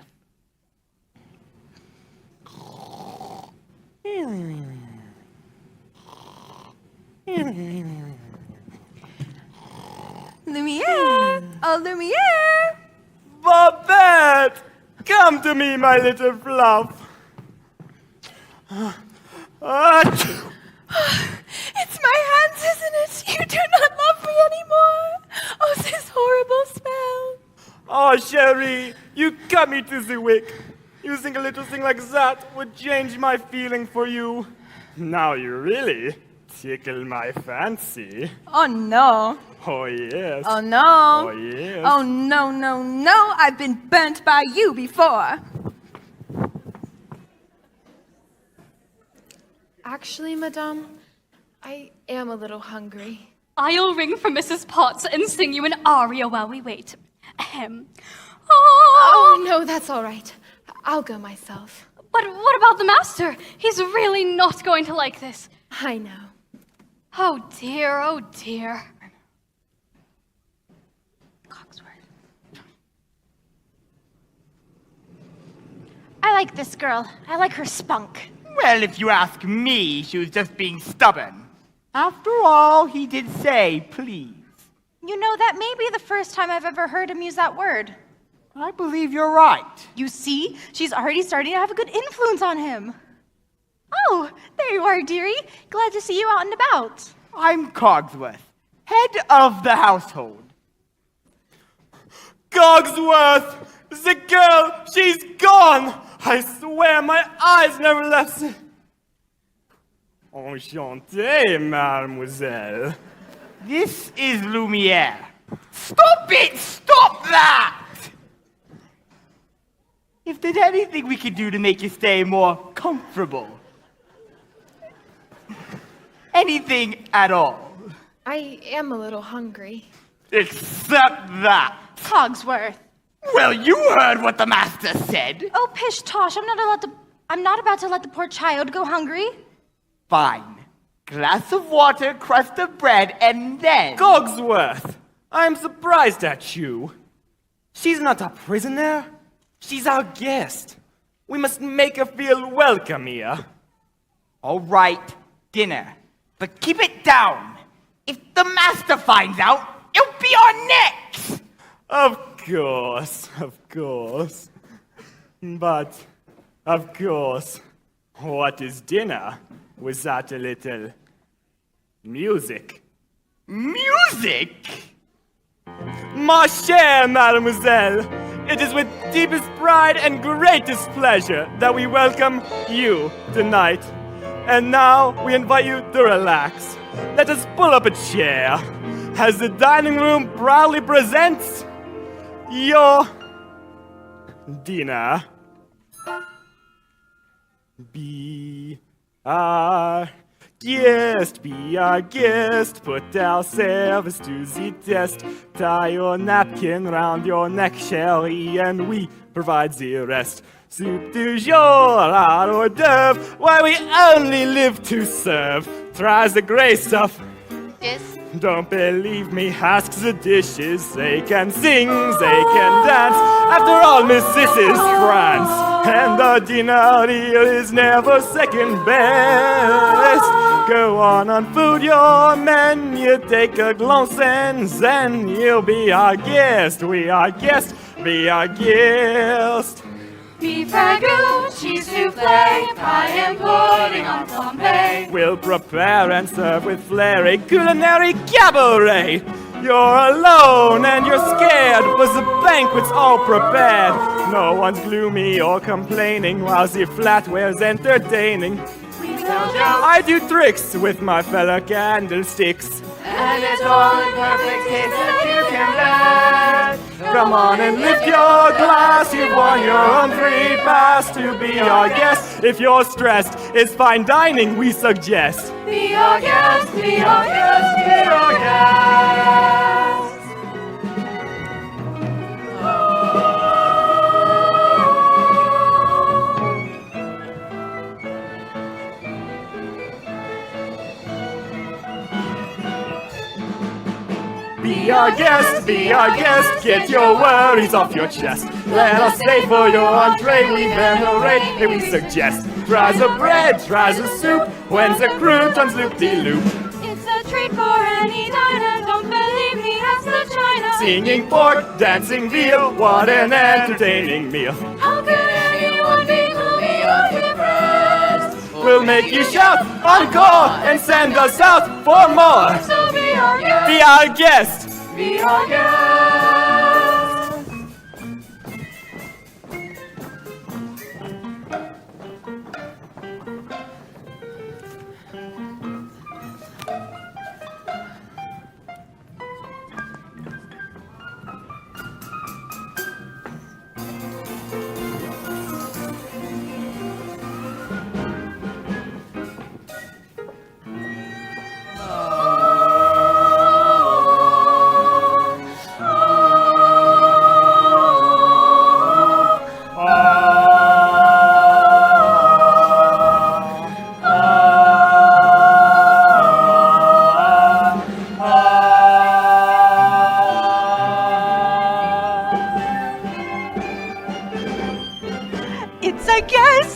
Lumiere! Oh, Lumiere! Babette! Come to me, my little fluff. It's my hands, isn't it? You do not love me anymore. Oh, this horrible smell. Oh, Sherry, you got me to the wick. Using a little thing like that would change my feeling for you. Now you really tickle my fancy. Oh, no. Oh, yes. Oh, no. Oh, yes. Oh, no, no, no. I've been burnt by you before. Actually, Madame, I am a little hungry. I'll ring for Mrs. Potts and sing you an aria while we wait. Ahem. Oh, no, that's all right. I'll go myself. But what about the master? He's really not going to like this. I know. Oh dear, oh dear. Cogsworth. I like this girl. I like her spunk. Well, if you ask me, she was just being stubborn. After all, he did say, please. You know, that may be the first time I've ever heard him use that word. I believe you're right. You see, she's already starting to have a good influence on him. Oh, there you are, dearie. Glad to see you out and about. I'm Cogsworth, head of the household. Cogsworth! The girl, she's gone! I swear my eyes never left. Enchanté, mademoiselle. This is Lumiere. Stop it! Stop that! If there's anything we could do to make you stay more comfortable. Anything at all. I am a little hungry. Except that. Cogsworth. Well, you heard what the master said. Oh, pish tosh, I'm not about to let the poor child go hungry. Fine. Glass of water, crust of bread, and then... Cogsworth, I'm surprised at you. She's not a prisoner. She's our guest. We must make her feel welcome here. All right, dinner. But keep it down. If the master finds out, it'll be on necks. Of course. But, of course, what is dinner without a little music? Music? Ma chère mademoiselle, it is with deepest pride and greatest pleasure that we welcome you tonight. And now we invite you to relax. Let us pull up a chair as the dining room proudly presents your dinner. Be our guest, put ourselves to the test. Tie your napkin round your neck, Sherry, and we provide the rest. Soup du jour, our hors d'oeuvre, why we only live to serve. Tries the grey stuff. Yes. Don't believe me, ask the dishes. They can sing, they can dance. After all, Miss, this is France. And the dinner here is never second best. Go on food your menu, take a glance and then you'll be our guest. We are guest, be our guest. Beef ragout, cheese souffle, pie and pudding on flambe. We'll prepare and serve with flair a culinary cabaret. You're alone and you're scared, but the banquet's all prepared. No one's gloomy or complaining while the flatware's entertaining. We tell jokes, I do tricks with my fellow candlesticks. and it's all in perfect taste that you can bet. Come on and lift your glass. You've won your own free pass to be our guest. If you're stressed, it's fine dining we suggest. Be our guest, be our guest, be our guest. Be our guest, get your worries off your chest. Let us stay for your entree, we venerate and we suggest. Tries of bread, tries of soup, when's the croutons loop-de-loop. It's a treat for any diner, don't believe me, ask the china. Singing pork, dancing veal, what an entertaining meal. How could anyone be gloomy or depressed? We'll make you shout, encore, and send us out for more. So be our guest, Be our guest. be our guest.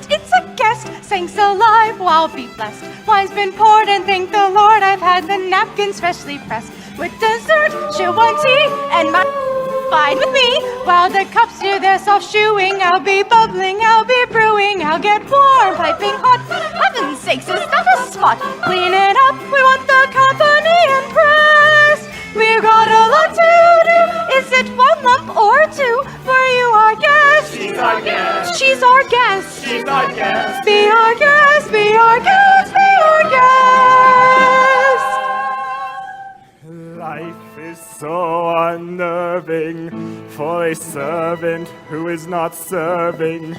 It's a guest, saints alive, well be blessed. Wine's been poured and thank the Lord I've had the napkins freshly pressed. With dessert, tea, and my fine with me. While the cups do their self-shoeing, I'll be bubbling, I'll be brewing, I'll get warm, piping hot. Heaven's sakes, is that a spot? Clean it up, we want the company impressed. We've got a lot to do, is it one lump or two? For you our guest, She's our guest. she's our guest. She's our guest. Be our guest, be our guest, be our guest. Life is so unnerving for a servant who is not serving.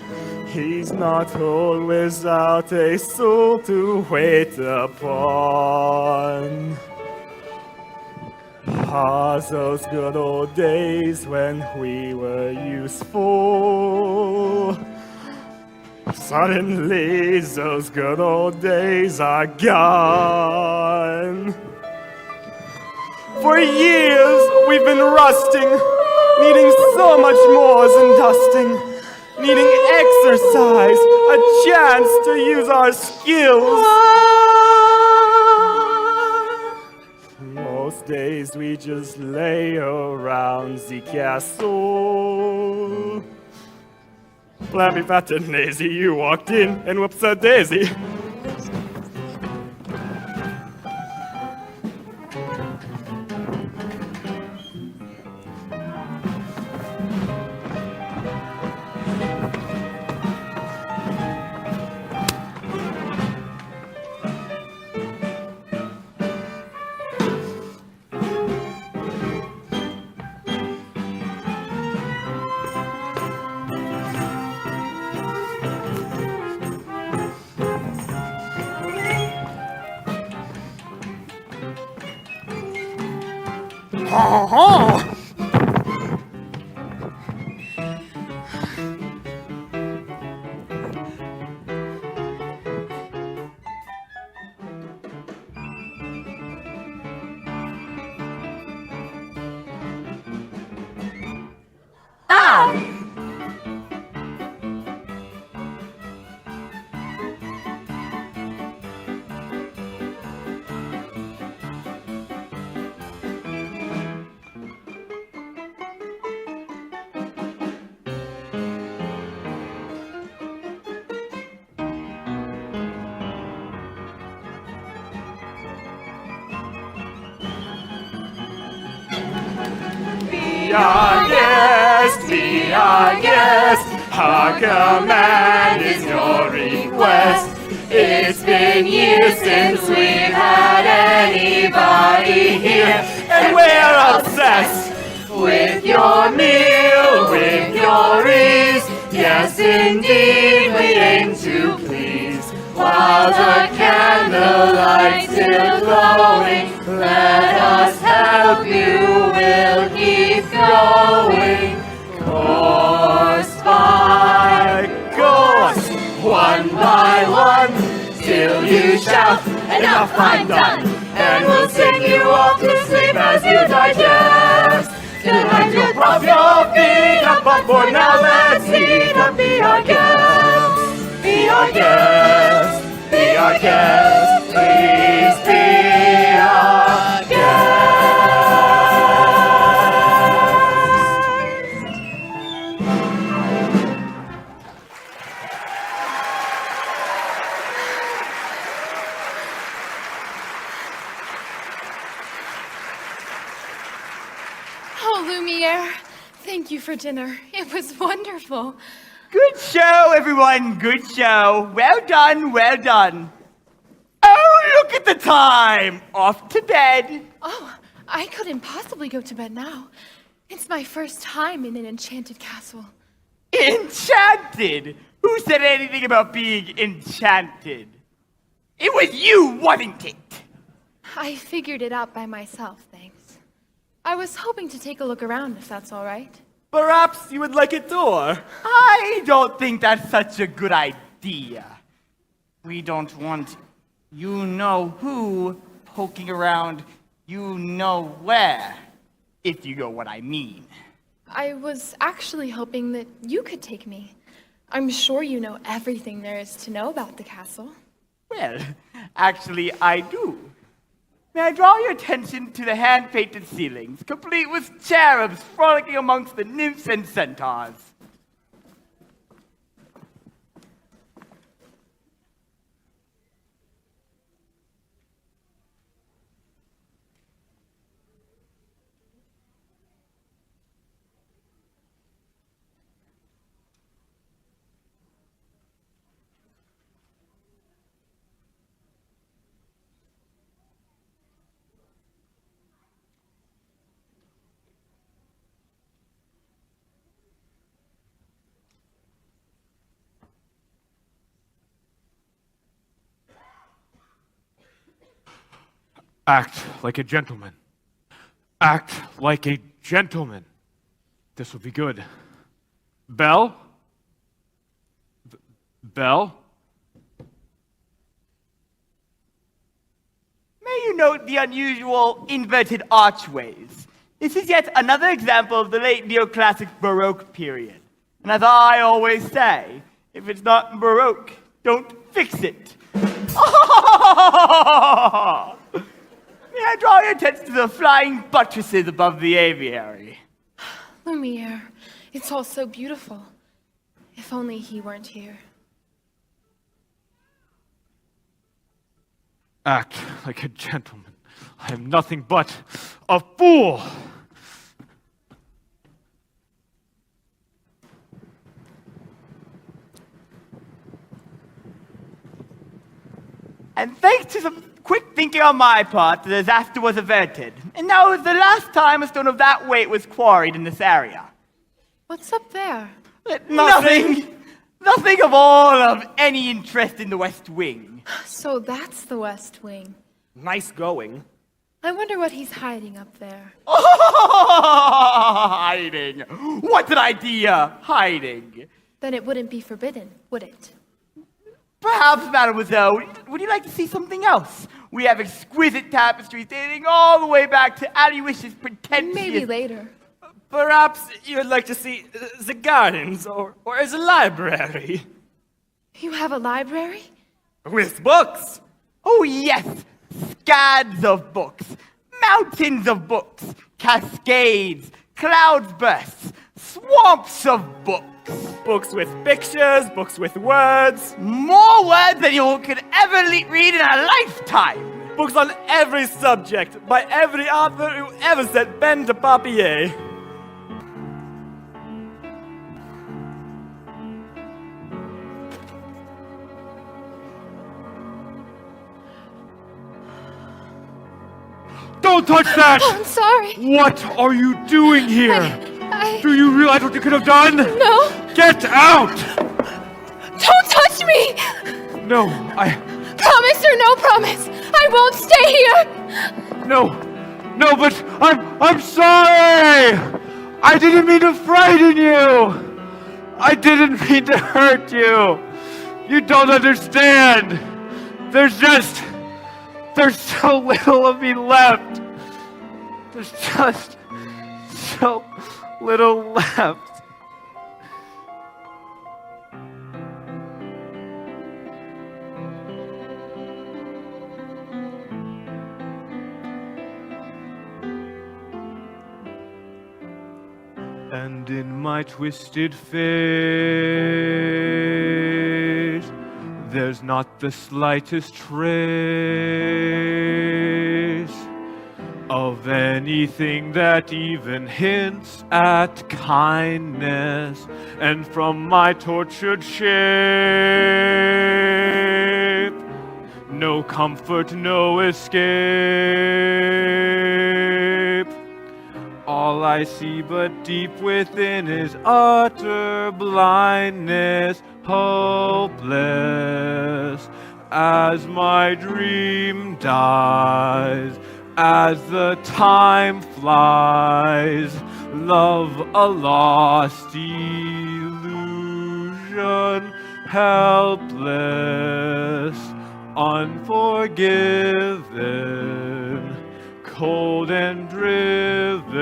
He's not whole without a soul to wait upon. Ah, those good old days when we were useful. Suddenly, those good old days are gone. For years, we've been rusting, needing so much more than dusting, needing exercise, a chance to use our skills. Most days we just lay around the castle. Flabby, fat, and lazy, you walked in and whoops a daisy. our guest, be our guest. Our command is your request. It's been years since we've had anybody here, and we're obsessed with your meal, with your ease. Yes, indeed, we aim to please. While the candlelight's still glowing, let us help you, we'll keep going. Course by course, one by one, till you shout, enough, I'm done. And we'll sing you off to sleep as you digest. Tonight you'll prop your feet up, but for now let's eat up. Be our guest, be our guest, be our guest, please be our guest. Oh, Lumiere, thank you for dinner. It was wonderful. Good show, everyone. Good show. Well done, well done. Oh, look at the time. Off to bed. Oh, I couldn't possibly go to bed now. It's my first time in an enchanted castle. Enchanted? Who said anything about being enchanted? It was you, wasn't it? I figured it out by myself, thanks. I was hoping to take a look around, if that's all right. Perhaps you would like a tour. I don't think that's such a good idea. We don't want you-know-who poking around you-know-where, if you know what I mean. I was actually hoping that you could take me. I'm sure you know everything there is to know about the castle. Well, actually, I do. May I draw your attention to the hand-painted ceilings, complete with cherubs frolicking amongst the nymphs and centaurs? Act like a gentleman. Act like a gentleman. This will be good. Belle? Belle? May you note the unusual inverted archways. This is yet another example of the late neoclassic Baroque period. And as I always say, if it's not Baroque, don't fix it. May I draw your attention to the flying buttresses above the aviary? Lumiere, it's all so beautiful. If only he weren't here. Act like a gentleman. I am nothing but a fool. And thanks to some quick thinking on my part, the disaster was averted. And now is the last time a stone of that weight was quarried in this area. What's up there? Nothing! Nothing of all of any interest in the West Wing. So that's the West Wing. Nice going. I wonder what he's hiding up there. Hiding! What an idea! Hiding! Then it wouldn't be forbidden, would it? Perhaps, mademoiselle, would you like to see something else? We have exquisite tapestries dating all the way back to Aloysius' pretentious... Maybe later. Perhaps you'd like to see the gardens or the library. You have a library? With books. Oh, yes! Scads of books, mountains of books, cascades, clouds bursts, swamps of books. Books with pictures, books with words. More words than you could ever read in a lifetime. Books on every subject by every author who ever set pen to papier. Don't touch that! Oh, I'm sorry. What are you doing here? Do you realize what you could have done? No. Get out! Don't touch me! No, Promise or no promise, I won't stay here! No, but I'm sorry! I didn't mean to frighten you! I didn't mean to hurt you! You don't understand! There's so little of me left! There's just so little left. And in my twisted face, there's not the slightest trace of anything that even hints at kindness. And from my tortured shape, no comfort, no escape. All I see but deep within is utter blindness, hopeless as my dream dies, as the time flies. Love a lost illusion, helpless, unforgiven, cold and driven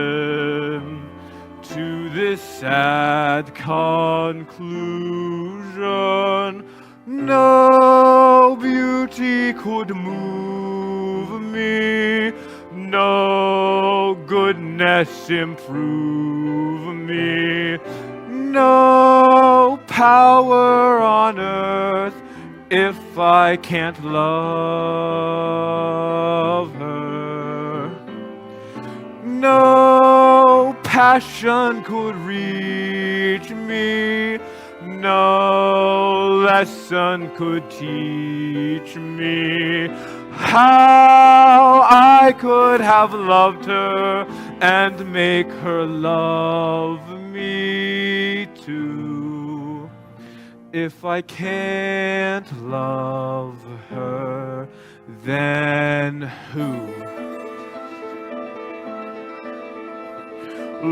to this sad conclusion. No beauty could move me, no goodness improve me, no power on earth if I can't love her. No passion could reach me, no lesson could teach me how I could have loved her and make her love me too. If I can't love her, then who?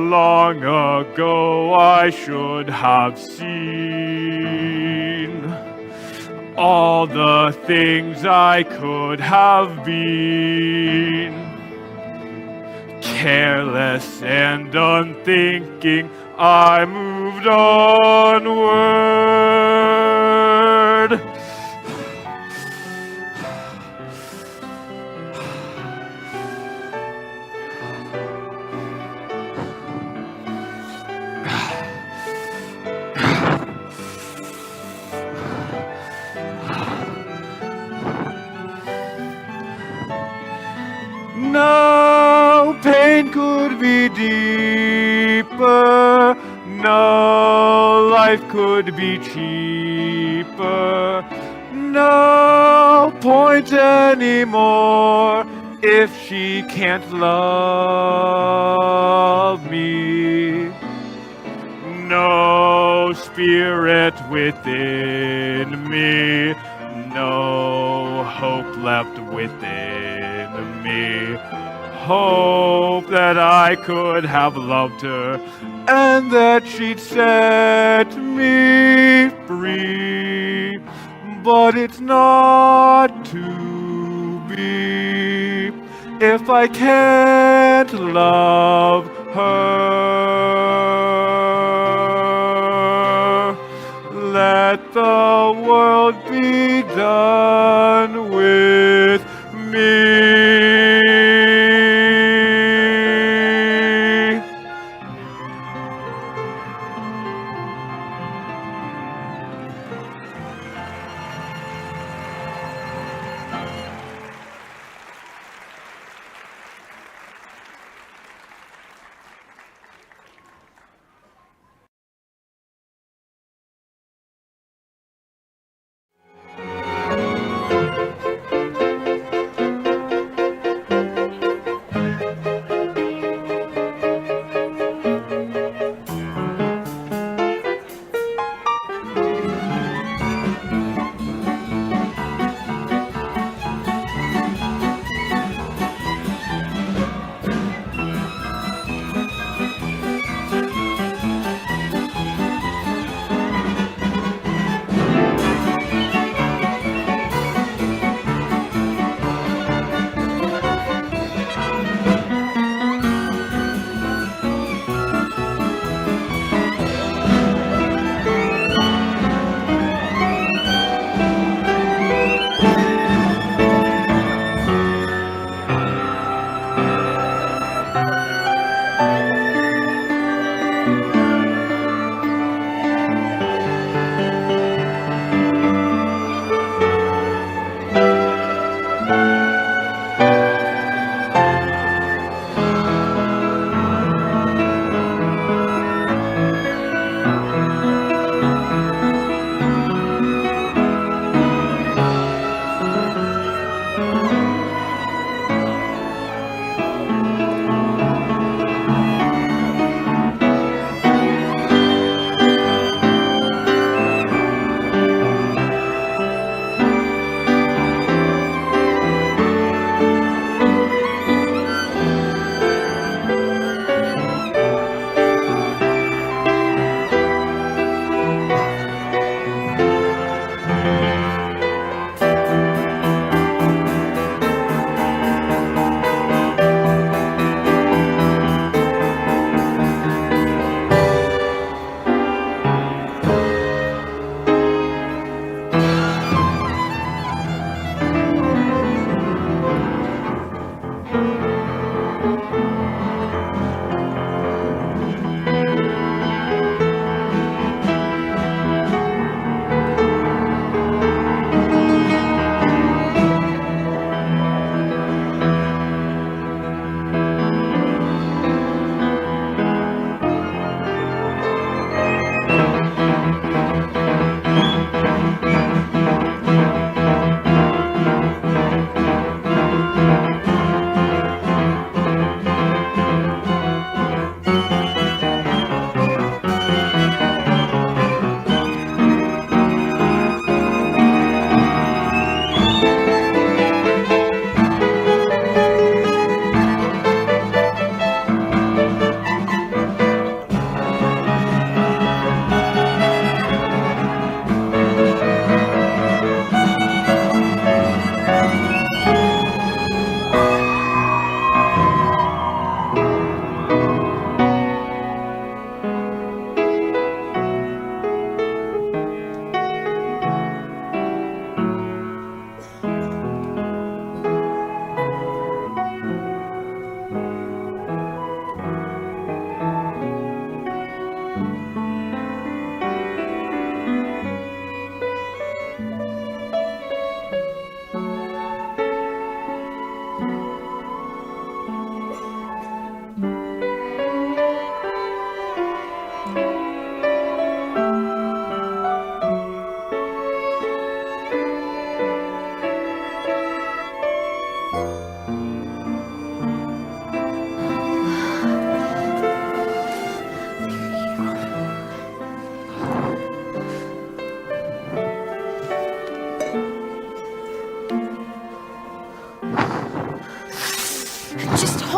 long ago I should have seen all the things I could have been. Careless and unthinking, I moved onward. No pain could be deeper, no life could be cheaper, no point anymore if she can't love me. No spirit within me, no hope left within me. Hope that I could have loved her and that she'd set me free. But it's not to be if I can't love her. Let the world be done with me.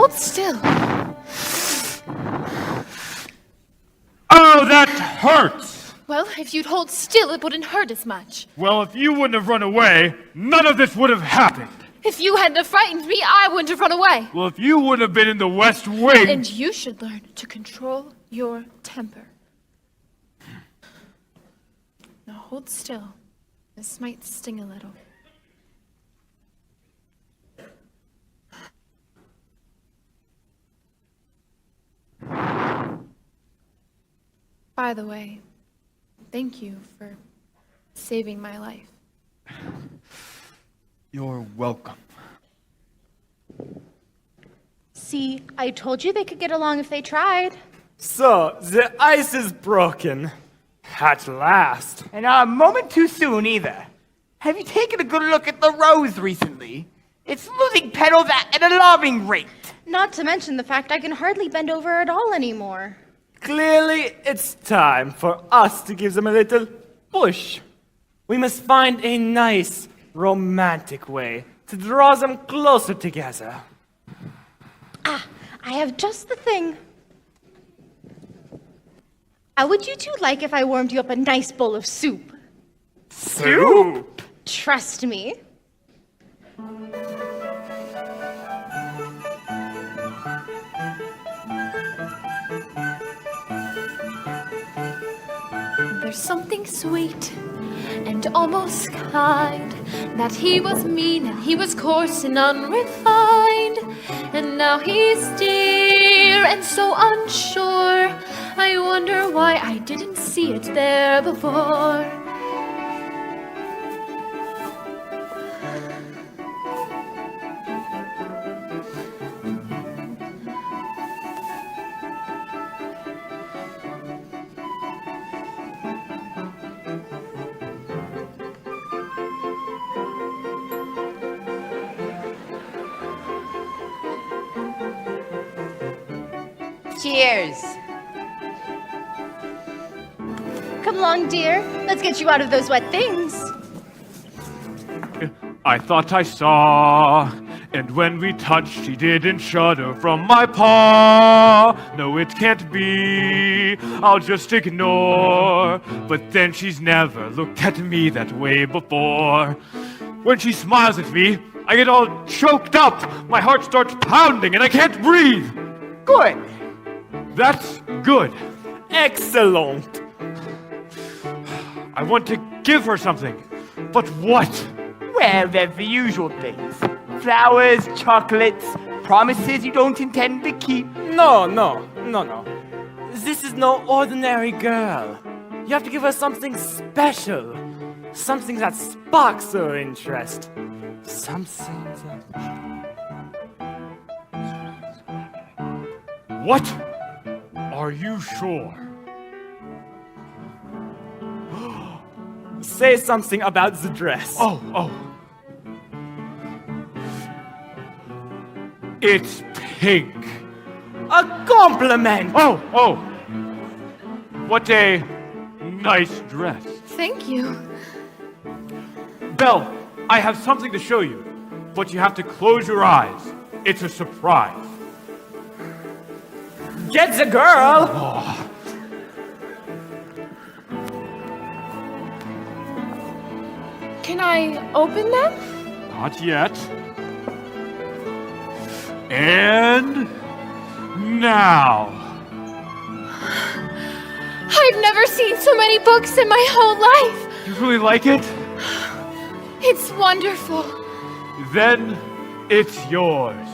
hold still. Oh, that hurts! Well, if you'd hold still, it wouldn't hurt as much. Well, if you wouldn't have run away, none of this would have happened. If you hadn't have frightened me, I wouldn't have run away. Well, if you wouldn't have been in the West Wing... And you should learn to control your temper. Now hold still. This might sting a little. By the way, thank you for saving my life. You're welcome. See, I told you they could get along if they tried. So, the ice is broken. At last. And not a moment too soon either. Have you taken a good look at the rose recently? It's losing petals at an alarming rate. Not to mention the fact I can hardly bend over at all anymore. Clearly, it's time for us to give them a little push. We must find a nice, romantic way to draw them closer together. Ah, I have just the thing. How would you two like if I warmed you up a nice bowl of soup? Soup? Trust me. There's something sweet and almost kind, that he was mean and he was coarse and unrefined, and now he's dear and so unsure. I wonder why I didn't see it there before. Cheers. Come along, dear. Let's get you out of those wet things. I thought I saw, and when we touched, he didn't shudder from my paw. No, it can't be, I'll just ignore. But then she's never looked at me that way before. When she smiles at me, I get all choked up. My heart starts pounding and I can't breathe. Good. That's good. Excellent. I want to give her something, but what? Well, there's the usual things. Flowers, chocolates, promises you don't intend to keep. No. This is no ordinary girl. You have to give her something special. Something that sparks her interest. Something that... What? Are you sure? Say something about the dress. Oh. It's pink. A compliment! Oh. What a nice dress. Thank you. Belle, I have something to show you, but you have to close your eyes. It's a surprise. Get the girl! Oh. Can I open them? Not yet. And now. I've never seen so many books in my whole life. You really like it? It's wonderful. Then it's yours.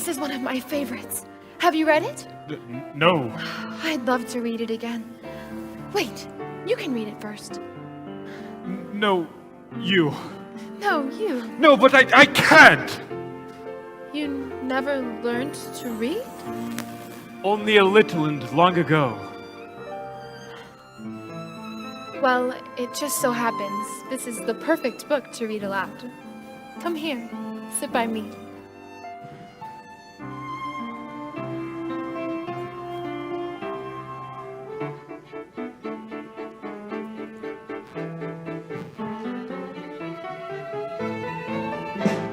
This is one of my favorites. Have you read it? No. I'd love to read it again. Wait, you can read it first. No, you. No, you. No, but I can't! You never learned to read? Only a little and long ago. Well, it just so happens this is the perfect book to read aloud. Come here, sit by me.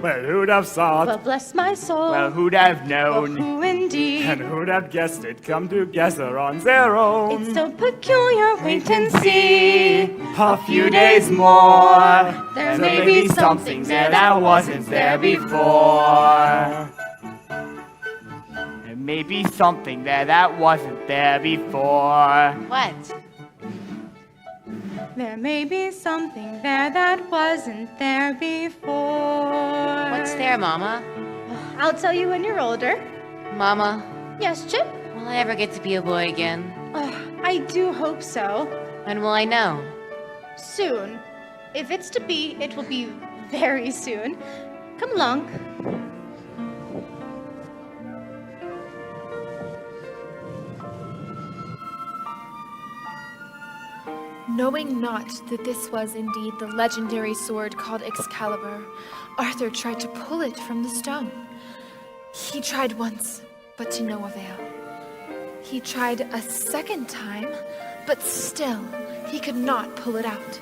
Well, who'd have thought? Well, bless my soul. Well, who'd have Well, known? who indeed? And who'd have guessed it come together on their own? It's so peculiar, wait and see. A few days more. There May be something there that wasn't there before. There may be something there that wasn't there before. What? There may be something there that wasn't there before. What's there, Mama? I'll tell you when you're older. Mama, Yes, Chip? will I ever get to be a boy again? I do hope so. When will I know? Soon. If it's to be, it will be very soon. Come along. Knowing not that this was indeed the legendary sword called Excalibur, Arthur tried to pull it from the stone. He tried once, but to no avail. He tried a second time, but still he could not pull it out.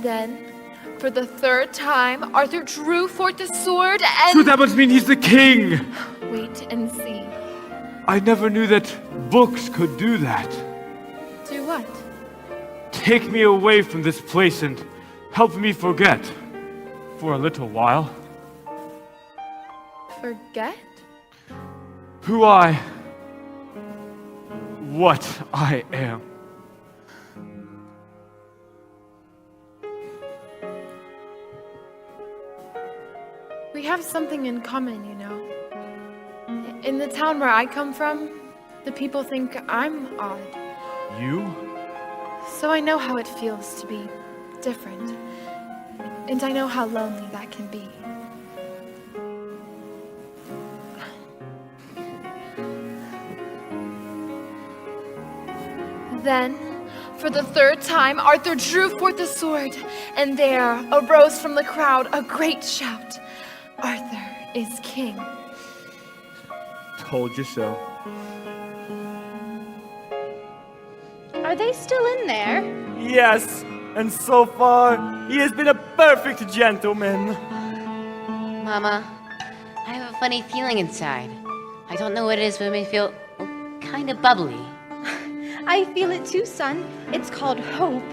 Then, for the third time, Arthur drew forth the sword and... So that must mean he's the king! Wait and see. I never knew that books could do that. Do what? Take me away from this place and help me forget. For a little while. Forget? What I am. We have something in common, you know. In the town where I come from, the people think I'm odd. You? So I know how it feels to be different. And I know how lonely that can be. Then, for the third time, Arthur drew forth the sword, and there arose from the crowd a great shout. Arthur is king. Told you so. Are they still in there? Yes, and so far, he has been a perfect gentleman. Mama, I have a funny feeling inside. I don't know what it is, but it makes me feel kind of bubbly. I feel it too, son. It's called hope.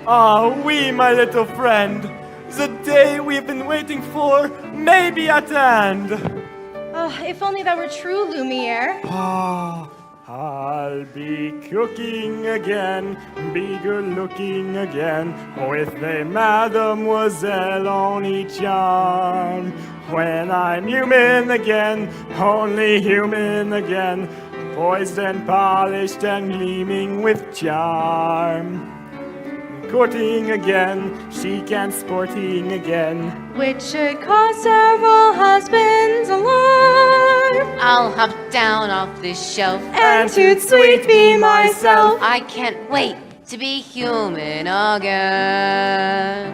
Ah, oui, my little friend. The day we've been waiting for may be at hand. If only that were true, Lumiere. Ah, I'll be cooking again, be good looking again, with a mademoiselle on each arm. When I'm human again, only human again, poised and polished and gleaming with charm. Courting again, chic and sporting again. Which should cause several husbands alarm. I'll hop down off this shelf And toot sweet be myself. I can't wait to be human again.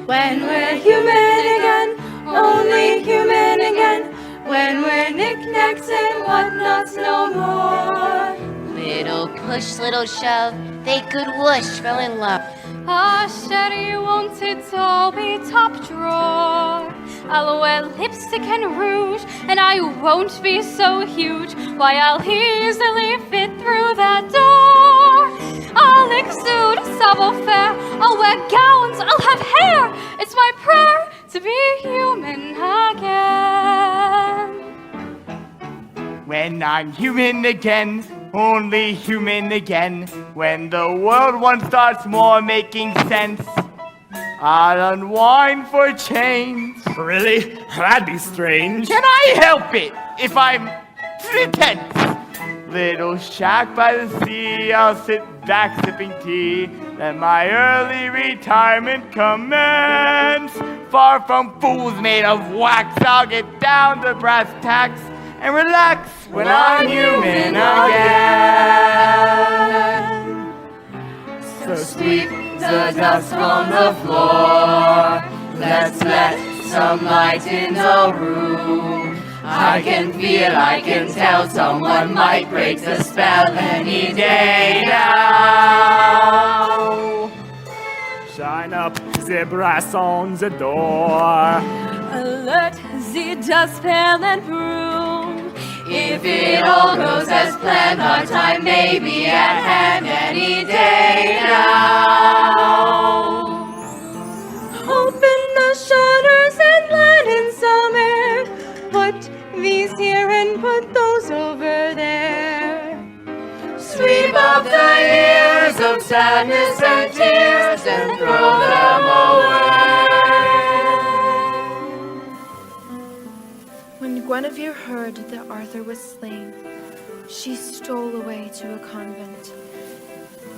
When we're human again, only human again. When we're knickknacks and whatnots no more. Little push, little shove, they could whoosh, fell in love. Ah, Sherry, won't it all be top drawer? I'll wear lipstick and rouge, and I won't be so huge. Why, I'll easily fit through that door. I'll exude savoir-faire, I'll wear gowns, I'll have hair. It's my prayer to be human again. When I'm human again, only human again. When the world once starts more making sense, I'll unwind for change. Really? That'd be strange. Can I help it if I'm 3/10? Little shack by the sea, I'll sit back sipping tea. Let my early retirement commence. Far from fools made of wax, I'll get down to brass tacks and relax when I'm human again. So sweep the dust from the floor. Let's let some light in the room. I can feel, I can tell someone might break the spell any day now. Shine up the brass on the door. Let the dust pan and broom. If it all goes as planned, our time may be at hand any day now. Open the shutters and let in some air. Put these here and put those over there. Sweep up the years of sadness and tears and throw them away. When Guinevere heard that Arthur was slain, she stole away to a convent,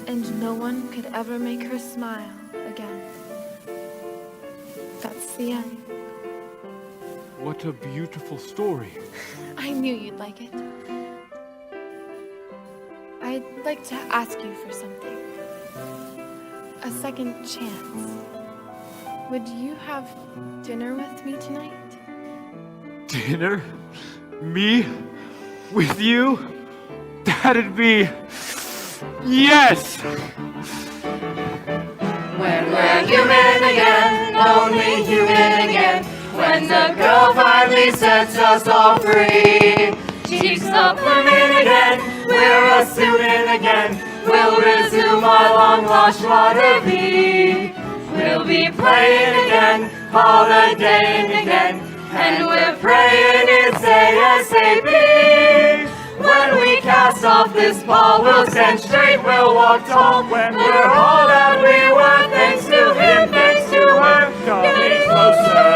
and no one could ever make her smile again. That's the end. What a beautiful story. I knew you'd like it. I'd like to ask you for something. A second chance. Would you have dinner with me tonight? Dinner? Me? With you? That'd be... Yes! When we're human again, only human again. When the girl finally sets us all free. Cheeks up blooming again, we're a student again. We'll resume our long lost water-bee. We'll be playing again, holidaying again. And we're praying it's ASAP. When we cast off this ball, we'll stand straight, we'll walk tall. When we're all that we were, thanks to him, thanks to her, getting closer.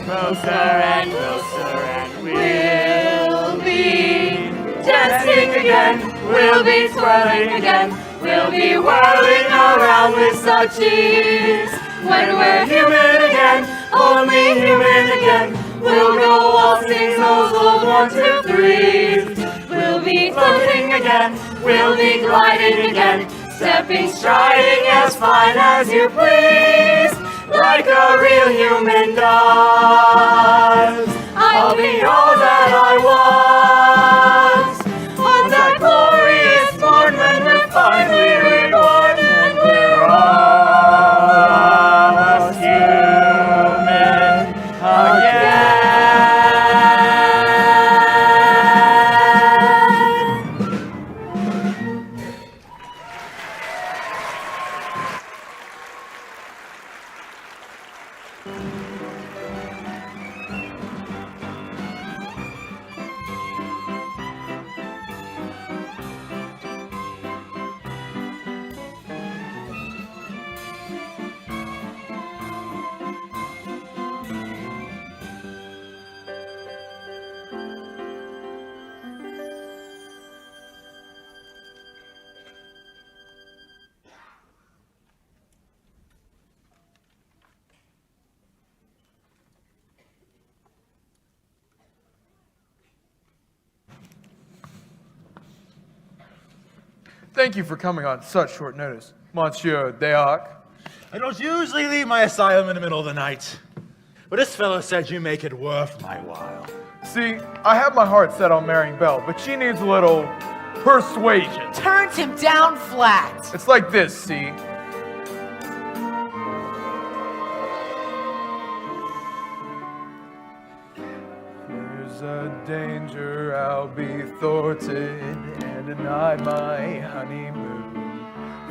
Closer and closer, and we'll be dancing again. We'll be twirling again. We'll be whirling around with such ease. When we're human again, only human again. We'll go waltzing those old 1, 2, 3s. We'll be floating again. We'll be gliding again. Stepping, striding as fine as you please. Like a real human does. I'll be all that I was. On that glorious morn when we're finally reborn. And we're all human again. Thank you for coming on such short notice, Monsieur Deoc. I don't usually leave my asylum in the middle of the night, but this fellow said you make it worth my while. See, I have my heart set on marrying Belle, but she needs a little persuasion. Turns him down flat. It's like this, see? There's a danger I'll be thwarted and denied my honeymoon.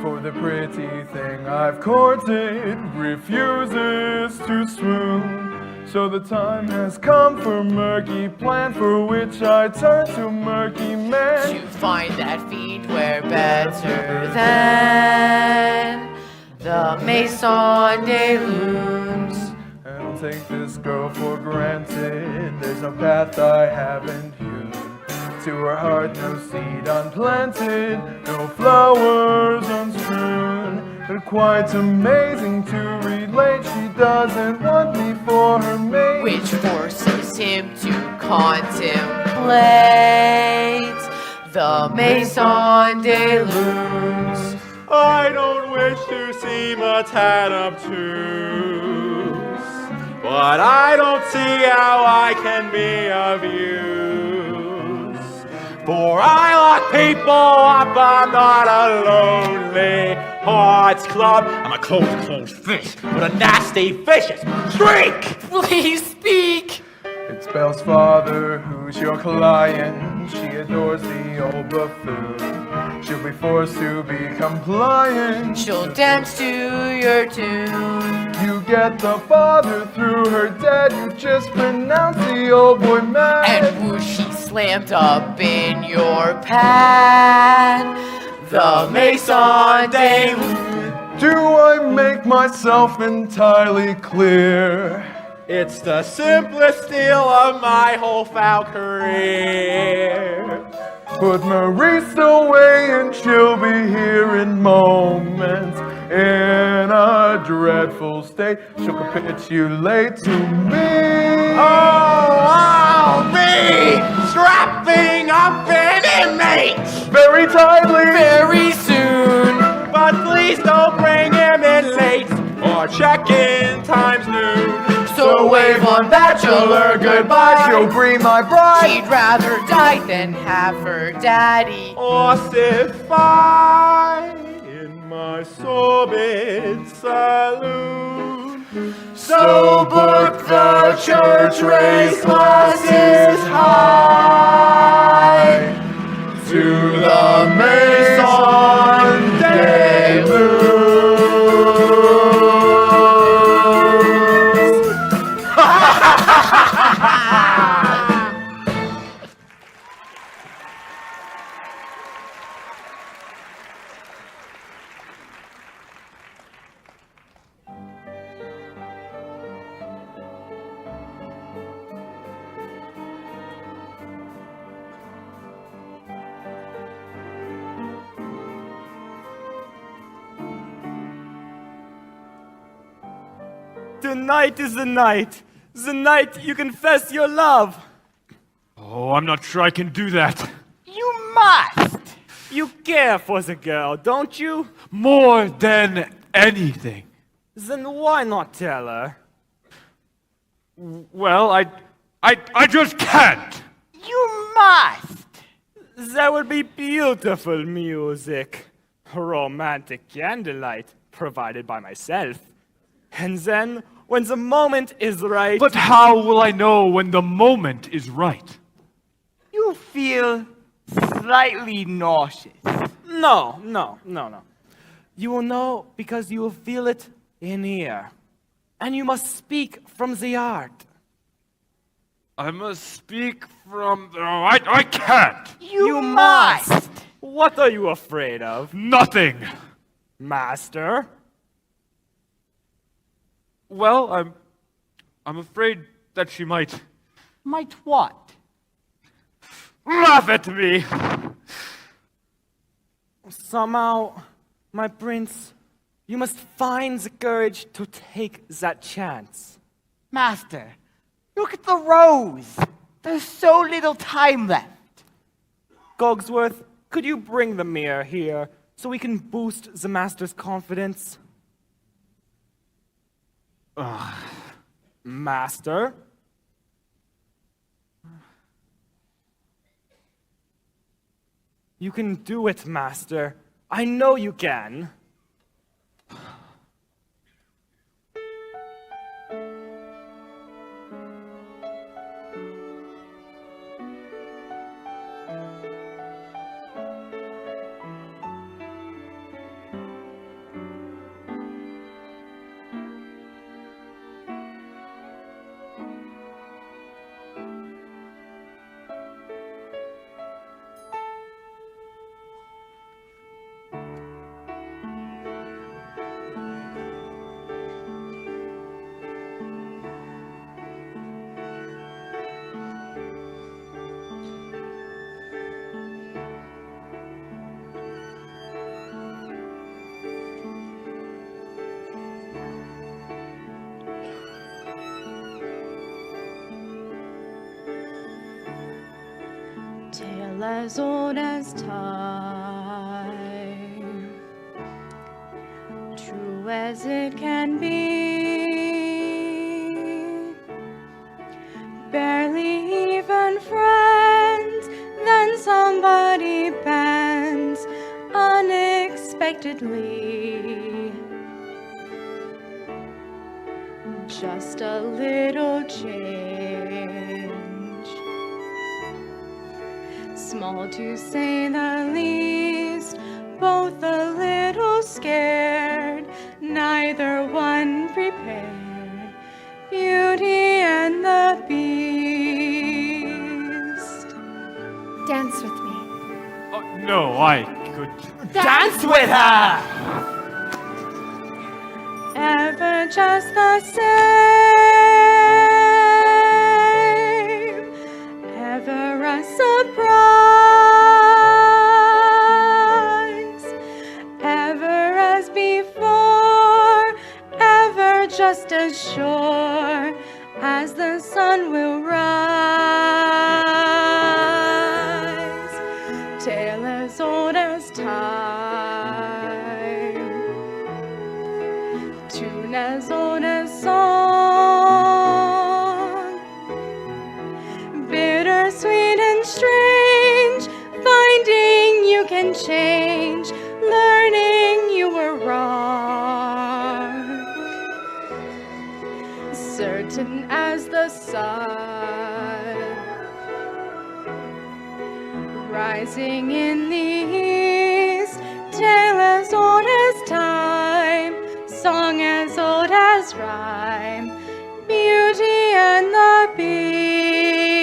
For the pretty thing I've courted refuses to swoon. So the time has come for murky plan, for which I turn to murky man. To find that feet were better than the the Maison de Lune. I don't take this girl for granted. There's no path I haven't hewn. To her heart, no seed unplanted, no flowers unstrewn. But quite amazing to relate, she doesn't want me for her mate. Which forces him to contemplate the Maison de Lune. I don't wish to seem a tad obtuse, but I don't see how I can be of use. For I lock people up, I'm not a lonely hearts club. I'm a closed fish with a nasty vicious streak. Please speak. It's Belle's father, who's your client. She adores the old buffoon. She'll be forced to be compliant. She'll dance to your tune. You get the father through her dad. You just pronounce the old boy mad. And whoosh, she slammed up in your pad. The Maison de Lune. Do I make myself entirely clear? It's the simplest deal of my whole foul career. Put Maurice away and she'll be here in moments. In a dreadful state, she'll capitulate to me. Oh, me! Strapping up an inmate! Very tightly, very soon. But please don't bring him in late, or check-in time's noon. So wave on bachelor goodbye. She'll be my bride. She'd rather die than have her daddy ossify in my sordid saloon. So book the church race classes high to the Maison de Lune. Tonight is the night. The night you confess your love. Oh, I'm not sure I can do that. You must! You care for the girl, don't you? More than anything. Then why not tell her? Well, I just can't. You must! There will be beautiful music. Romantic candlelight provided by myself. And then, when the moment is right... But how will I know when the moment is right? You feel slightly nauseous. No. You will know because you will feel it in here. And you must speak from the heart. I must speak from... Oh, I can't. You must! What are you afraid of? Nothing. Master? Well, I'm afraid that she might... Might what? Laugh at me! Somehow, my prince, you must find the courage to take that chance. Master, look at the rose. There's so little time left. Cogsworth, could you bring the mirror here so we can boost the master's confidence? Master? You can do it, Master. I know you can. as old as time, true as it can be, barely even friends, then somebody bends unexpectedly. Just a little change, small to say the least, both a little scared, neither one prepared. Beauty and the Beast. Dance with me. Oh, no, I could. Dance with her! Ever just the same, ever a surprise, ever as before, ever just as sure as the sun will rise, tale as old as time, tune as old as song, bitter, sweet, and strange, finding you can change, learning you were wrong, certain as the sun, rising in the east, tale as old as time, song as old as rhyme, Beauty and the Beast.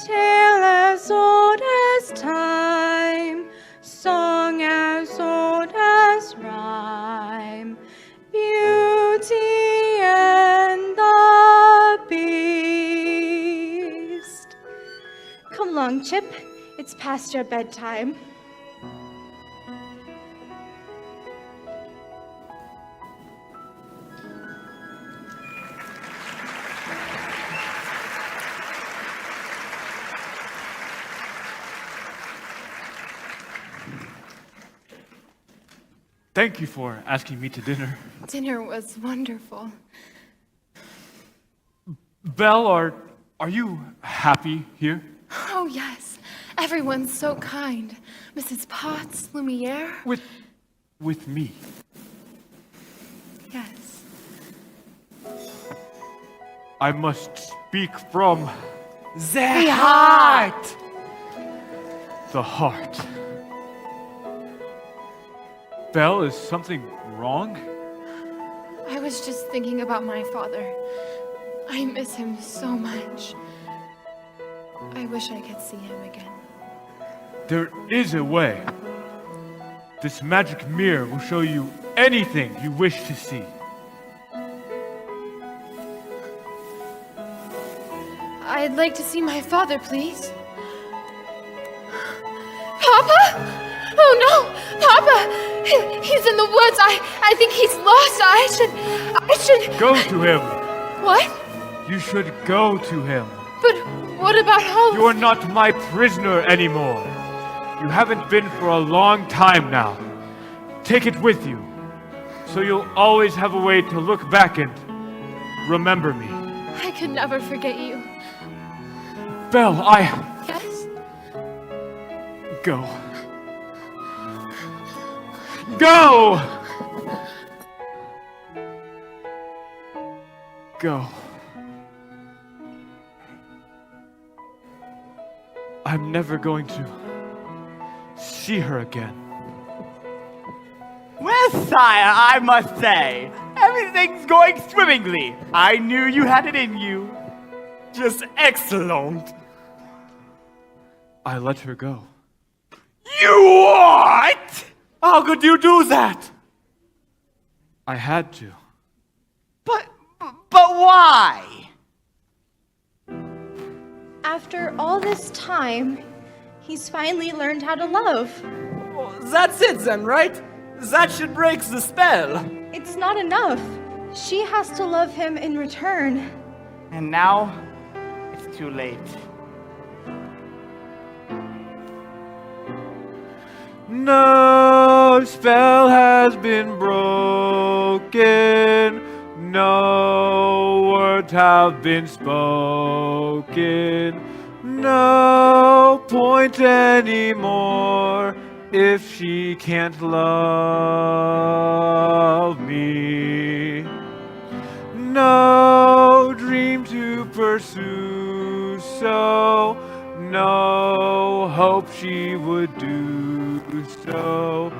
Tale as old as time, song as old as rhyme, Beauty and the Beast. Come along, Chip. It's past your bedtime. Thank you for asking me to dinner. Dinner was wonderful. Belle, are you happy here? Oh, yes. Everyone's so kind. Mrs. Potts, Lumiere. With me? Yes. I must speak from The heart! the heart. Belle, is something wrong? I was just thinking about my father. I miss him so much. I wish I could see him again. There is a way. This magic mirror will show you anything you wish to see. I'd like to see my father, please. Papa? Oh no! Papa! He's in the woods. I think he's lost. I should... Go to him. What? You should go to him. But what about Hollis? You are not my prisoner anymore. You haven't been for a long time now. Take it with you, so you'll always have a way to look back and remember me. I could never forget you. Belle, Yes? Go. Go! Go. I'm never going to see her again. Well, sire, I must say, everything's going swimmingly. I knew you had it in you. Just excellent. I let her go. You what? How could you do that? I had to. But why? After all this time, he's finally learned how to love. That's it then, right? That should break the spell. It's not enough. She has to love him in return. And now, it's too late. No spell has been broken. No words have been spoken. No point anymore if she can't love me. No dream to pursue, so no hope she would do so.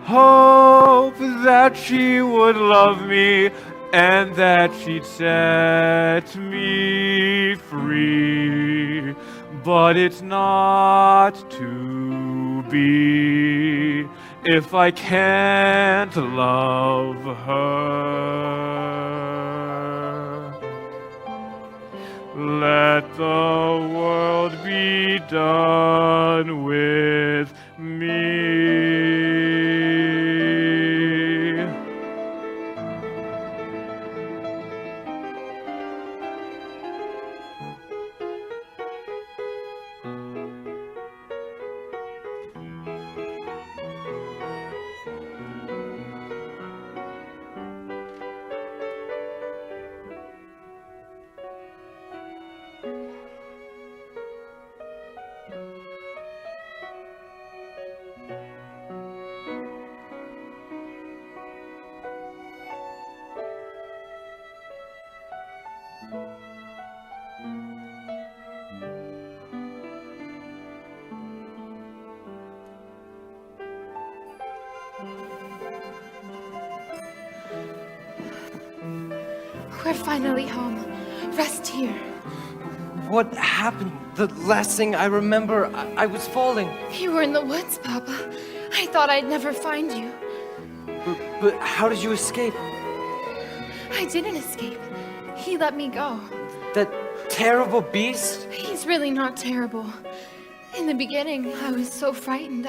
Hope that she would love me and that she'd set me free. But it's not to be if I can't love her. Let the world be done with me. We're finally home. Rest here. What happened? The last thing I remember, I was falling. You were in the woods, Papa. I thought I'd never find you. But how did you escape? I didn't escape. He let me go. That terrible beast? He's really not terrible. In the beginning, I was so frightened.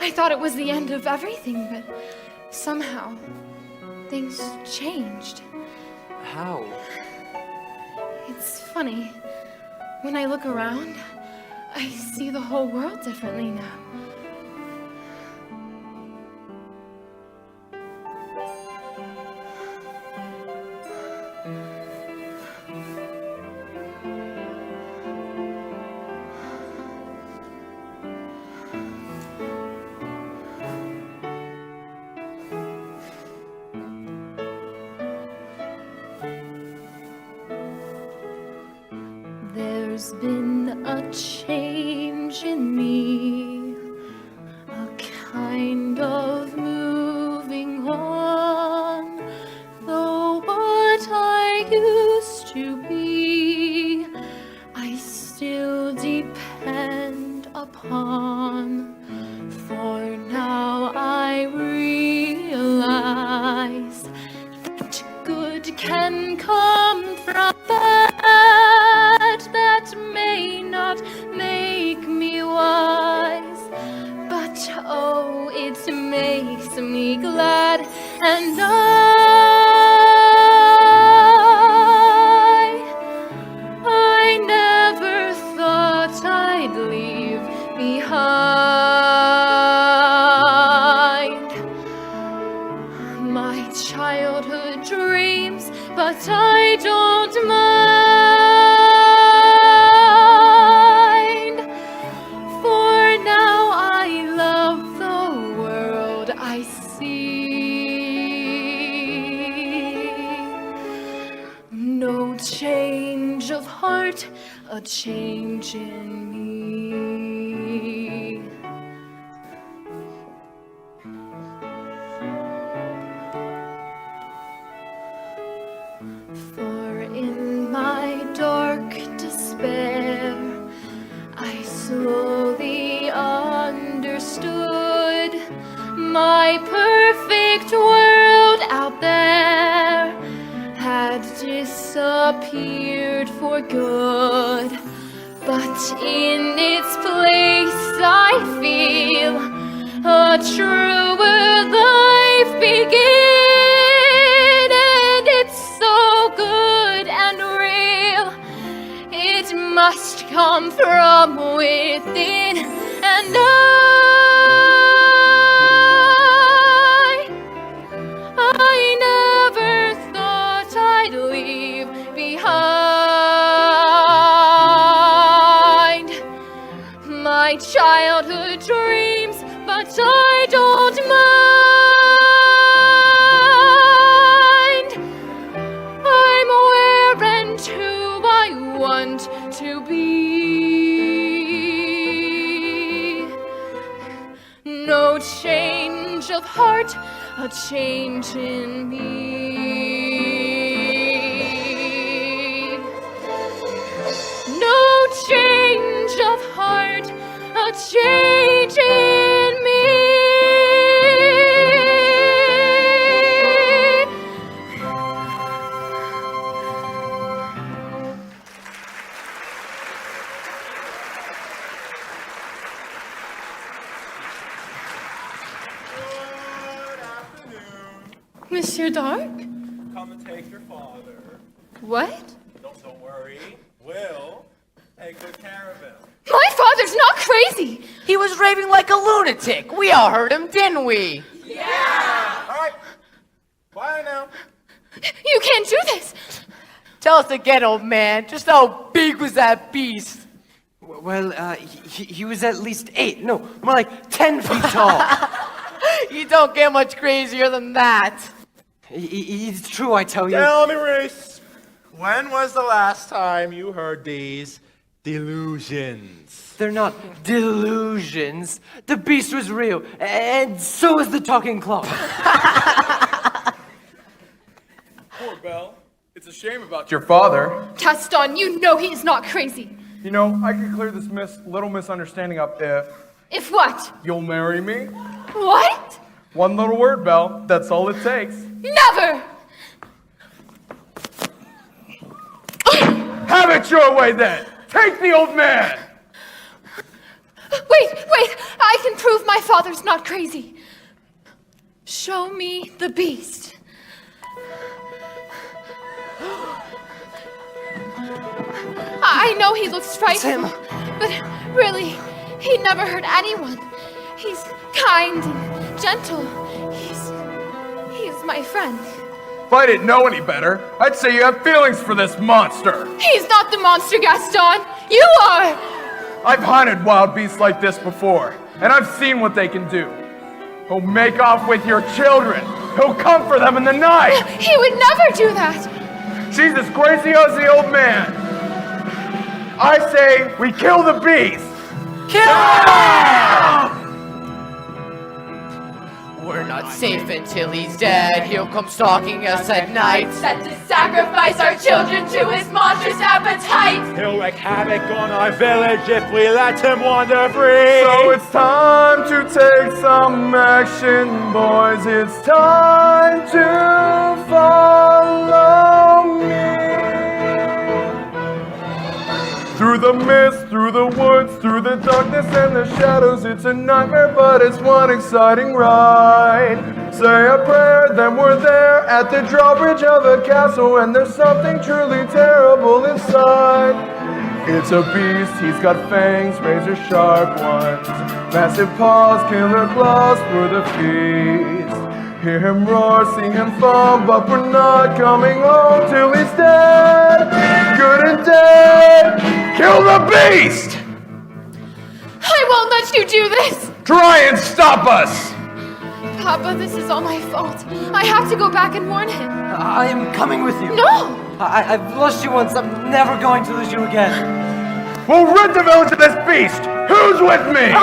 I thought it was the end of everything, but somehow things changed. How? It's funny. When I look around, I see the whole world differently now. There's been a change in me, a kind of moving on, though what I used to be, I still depend upon. For now I realize that good can come from bad. That may not make me wise, but oh, it makes me glad, and I never thought I'd leave behind my childhood dreams, but I don't mind. Change of heart, a change in me. For in my dark despair, I slowly understood my perfect world out there had disappeared for good, but in its place I feel a truer life begin, and it's so good and real, it must come from within, and the dreams, but I don't mind. I'm where and who I want to be. No change of heart, a change in me. No change of heart, a change in me. Monsieur Dark? Come and take your father. What? Don't worry. We'll take good care of him. My father's not crazy! He was raving like a lunatic. We all heard him, didn't we? All right. Bye now. You can't do this! Tell us again, old man. Just how big was that beast? Well, he was at least 8, no, more like 10 feet tall. You don't get much crazier than that. It's true, I tell you. Tell me, Reese, when was the last time you heard these delusions? They're not delusions. The beast was real, and so was the talking clock. Poor Belle. It's a shame about your father. Gaston, you know he is not crazy. You know, I could clear this little misunderstanding up if If what? you'll marry me. What? One little word, Belle. That's all it takes. Never! Have it your way then. Take the old man. Wait! I can prove my father's not crazy. Show me the beast. I know he looks frightful, but really, he never hurt anyone. He's kind and gentle. He's my friend. If I didn't know any better, I'd say you have feelings for this monster. He's not the monster, Gaston. You are. I've hunted wild beasts like this before, and I've seen what they can do. He'll make off with your children. He'll come for them in the night. He would never do that. She's as crazy as the old man. I say we kill the beast. Kill him! We're not safe until he's dead. He'll come stalking us at night. Set to sacrifice our children to his monstrous appetite. He'll wreak havoc on our village if we let him wander free. So it's time to take some action, boys. It's time to follow me. Through the mist, through the woods, through the darkness and the shadows, it's a nightmare, but it's one exciting ride. Say a prayer, then we're there at the drawbridge of a castle, and there's something truly terrible inside. It's a beast, he's got fangs, razor sharp ones, massive paws, killer claws for the feast. Hear him roar, see him foam, but we're not coming home till he's dead, good and dead. Kill the beast! I won't let you do this. Try and stop us! Papa, this is all my fault. I have to go back and warn him. I am coming with you. No! I've lost you once. I'm never going to lose you again. We'll rid the village of this beast! Who's with me?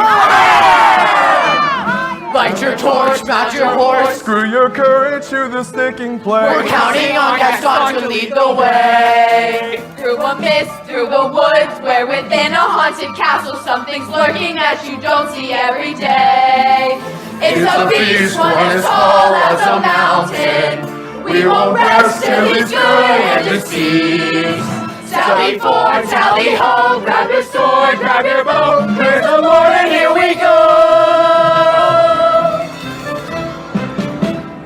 Light your torch, mount your horse. Screw your courage to the sticking place. We're counting on Gaston to lead the way. Through a mist, through the woods, where within a haunted castle something's lurking that you don't see every day. It's a beast, one as tall as a mountain. We won't rest till he's good and deceased. Sally forth, tally ho, grab your sword, grab your bow, praise the Lord, and here we go.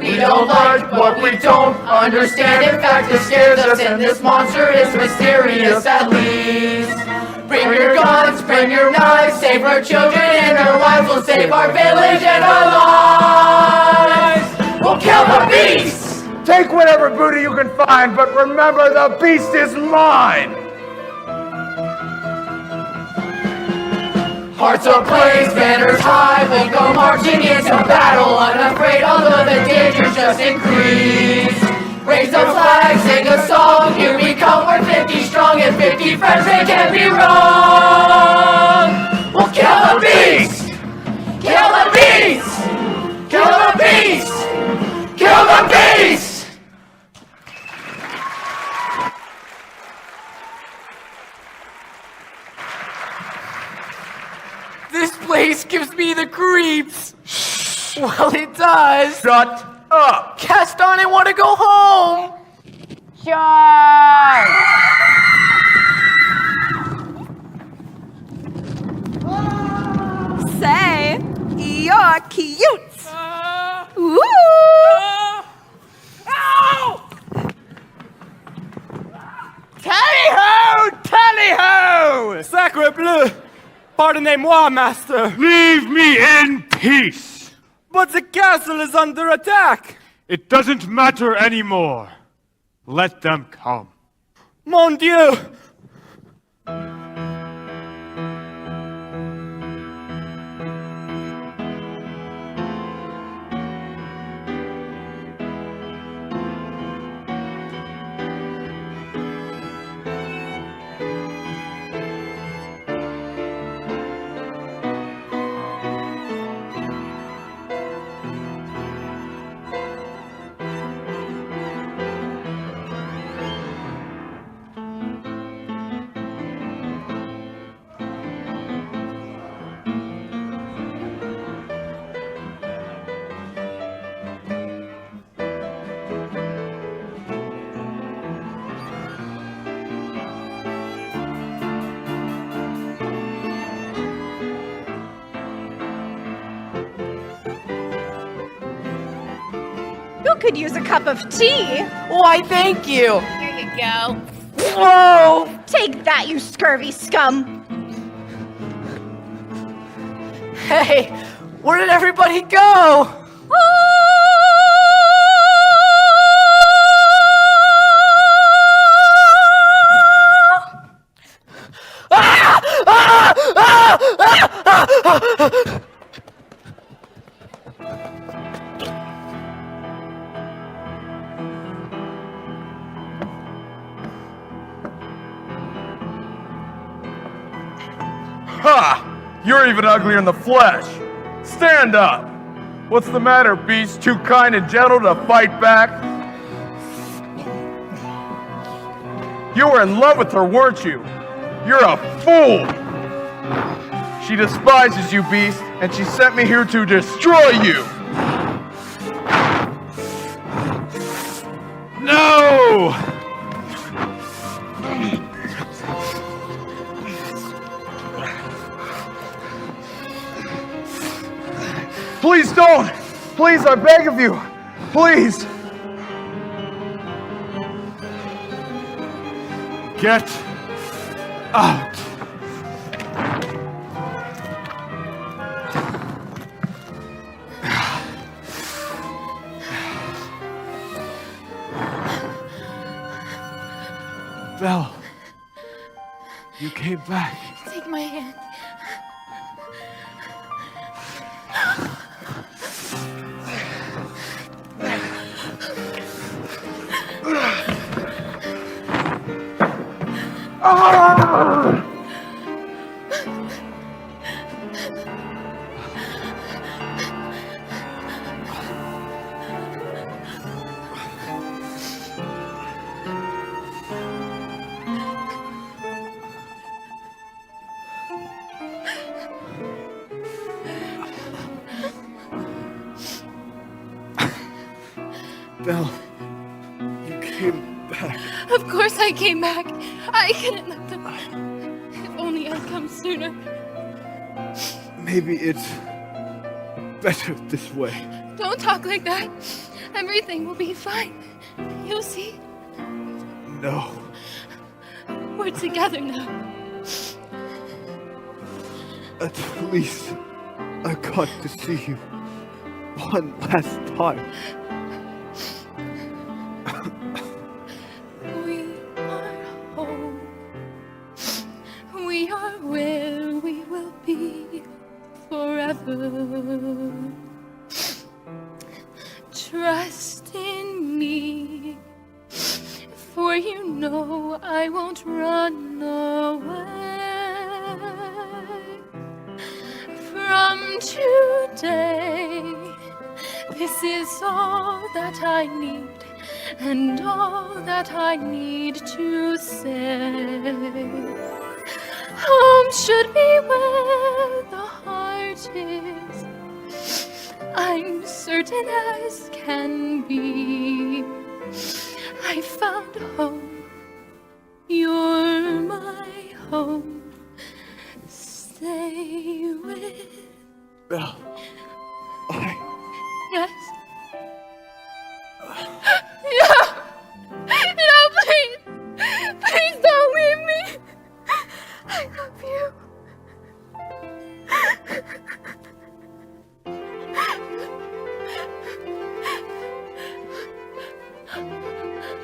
We don't like what we don't understand. In fact, it scares us, and this monster is mysterious at least. Bring your guns, bring your knives, save our children and our wives. We'll save our village and our lives. We'll kill the beast! Take whatever booty you can find, but remember the beast is mine! Hearts ablaze, banners high, we'll go marching into battle, unafraid, although the dangers just increase. Raise a flag, sing a song, here we come, we're 50 strong, and 50 friends, they can't be wrong. We'll kill the beast! Kill the beast! Kill the beast! Kill the beast! This place gives me the creeps. Well, it does. Shut up! Gaston, I want to go home. Say, you're cute. Ooh. Tally-ho! Tally-ho! Sacre bleu! Pardonnez-moi, master. Leave me in peace! But the castle is under attack. It doesn't matter anymore. Let them come. Mon Dieu! You could use a cup of tea. Why, thank you. Here you go. Whoa! Take that, you scurvy scum. Hey, where did everybody go? Ha! You're even uglier in the flesh. Stand up. What's the matter, beast? Too kind and gentle to fight back? You were in love with her, weren't you? You're a fool. She despises you, beast, and she sent me here to destroy you. No! Please don't! Please, I beg of you! Please! Get out! Belle, you came back. Take my hand. Belle, you came back. Of course I came back. I couldn't let them. If only I'd come sooner. Maybe it's better this way. Don't talk like that. Everything will be fine. You'll see. No. We're together now. At least I got to see you one last time. We are home. We are where we will be. Trust in me, for you know I won't run away. From today, this is all that I need, and all that I need to say. Home should be where the heart is, I'm certain as can be. I found home, you're my home. Stay with. Belle. Yes. No, please. Please don't leave me. I love you.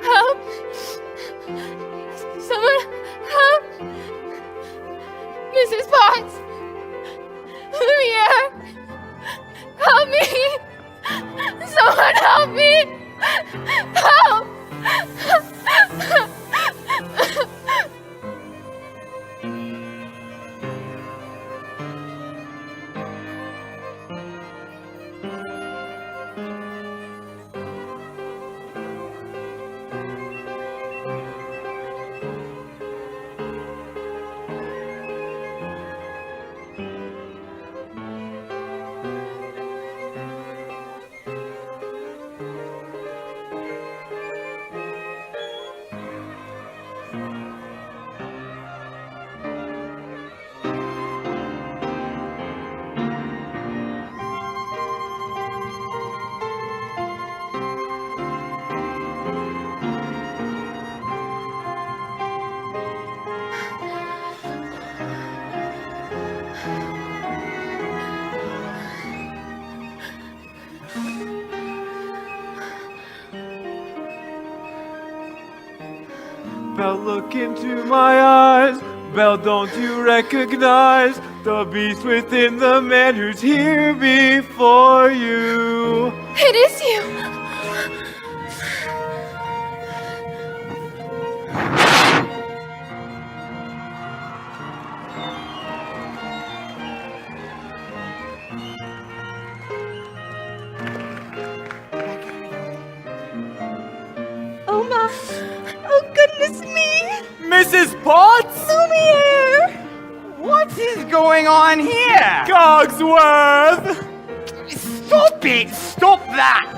Help. Someone help. Mrs. Potts. Lumiere. Help me. Someone help me. Help. Belle, look into my eyes. Belle, don't you recognize the beast within the man who's here before you? It is you. Oh my. Oh goodness me. Mrs. Potts? Lumiere. What is going on here? Cogsworth! Stop it! Stop that!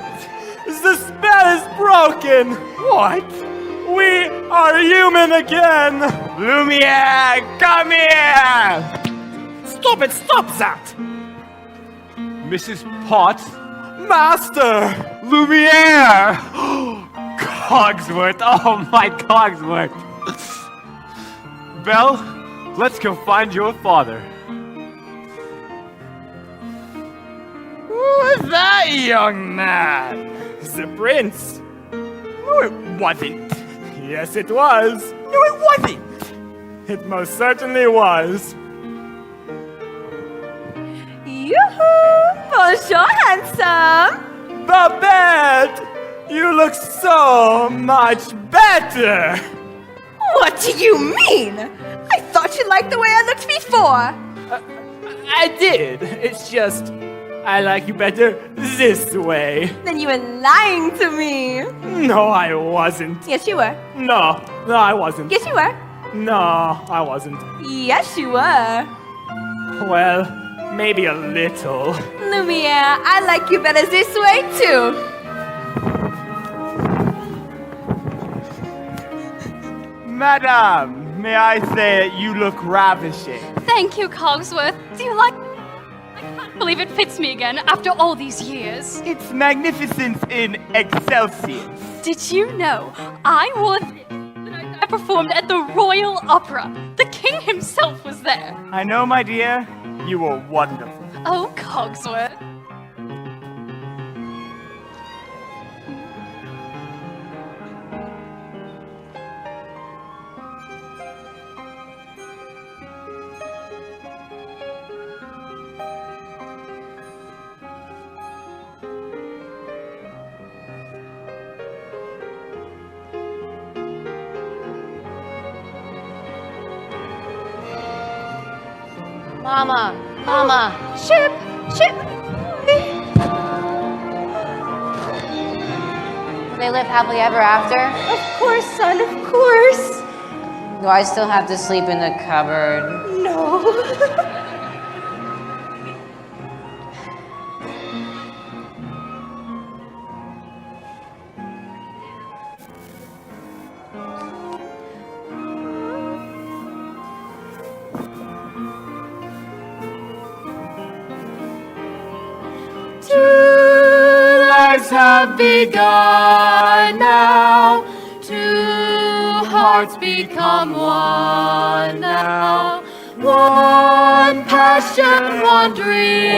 The spell is broken! What? We are human again! Lumiere, come here! Stop it! Stop that! Mrs. Potts? Master! Lumiere! Cogsworth! Oh my Cogsworth! Belle, let's go find your father. Who was that young man? The prince! No, it wasn't. Yes, it was! No, it wasn't! It most certainly was! Yoo-hoo! Bonjour, handsome! Babette! You look so much better! What do you mean? I thought you liked the way I looked before. I did. It's just, I like you better this way. Then you were lying to me. No, I wasn't. Yes, you were. No, I wasn't. Yes, you were. No, I wasn't. Yes, you were. Well, maybe a little. Lumiere, I like you better this way, too. Madame, may I say that you look ravishing. Thank you, Cogsworth. Do you like... I can't believe it fits me again after all these years. It's magnificence in excelsis. Did you know I wore this the night I performed at the Royal Opera? The king himself was there. I know, my dear, you were wonderful. Oh, Cogsworth. Mama, Mama. Chip, Chip. Will they live happily ever after? Of course, son, of course. Do I still have to sleep in the cupboard? No. Two lives have begun now. Two hearts become one now. One passion, one dream,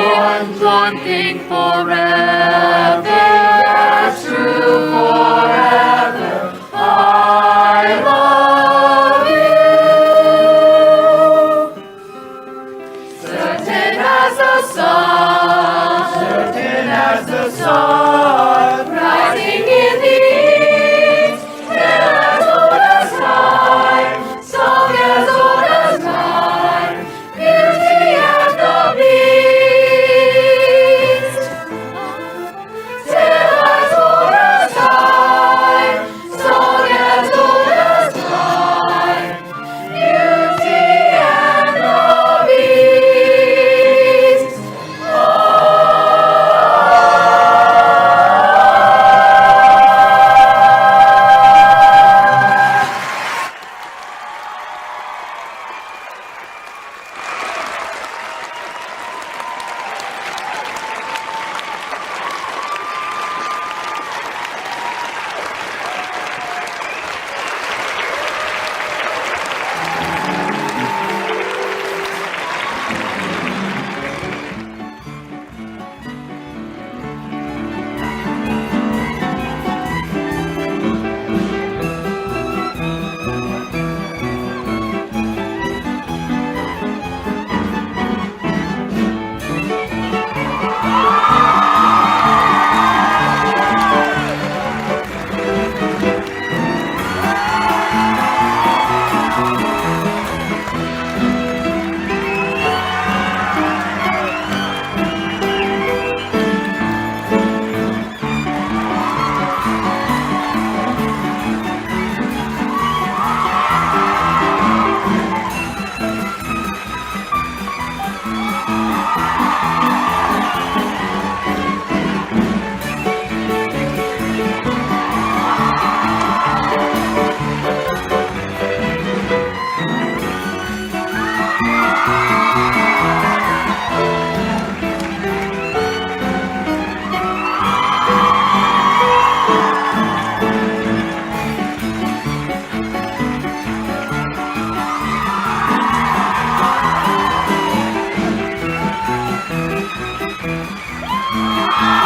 one thing forever. That's true forever. I love you. Certain as the sun, certain as the sun, rising in the east, still as old as time, song as old as time, beauty and the beast. Still as old as time, song as old as time, beauty and the beast. Ah!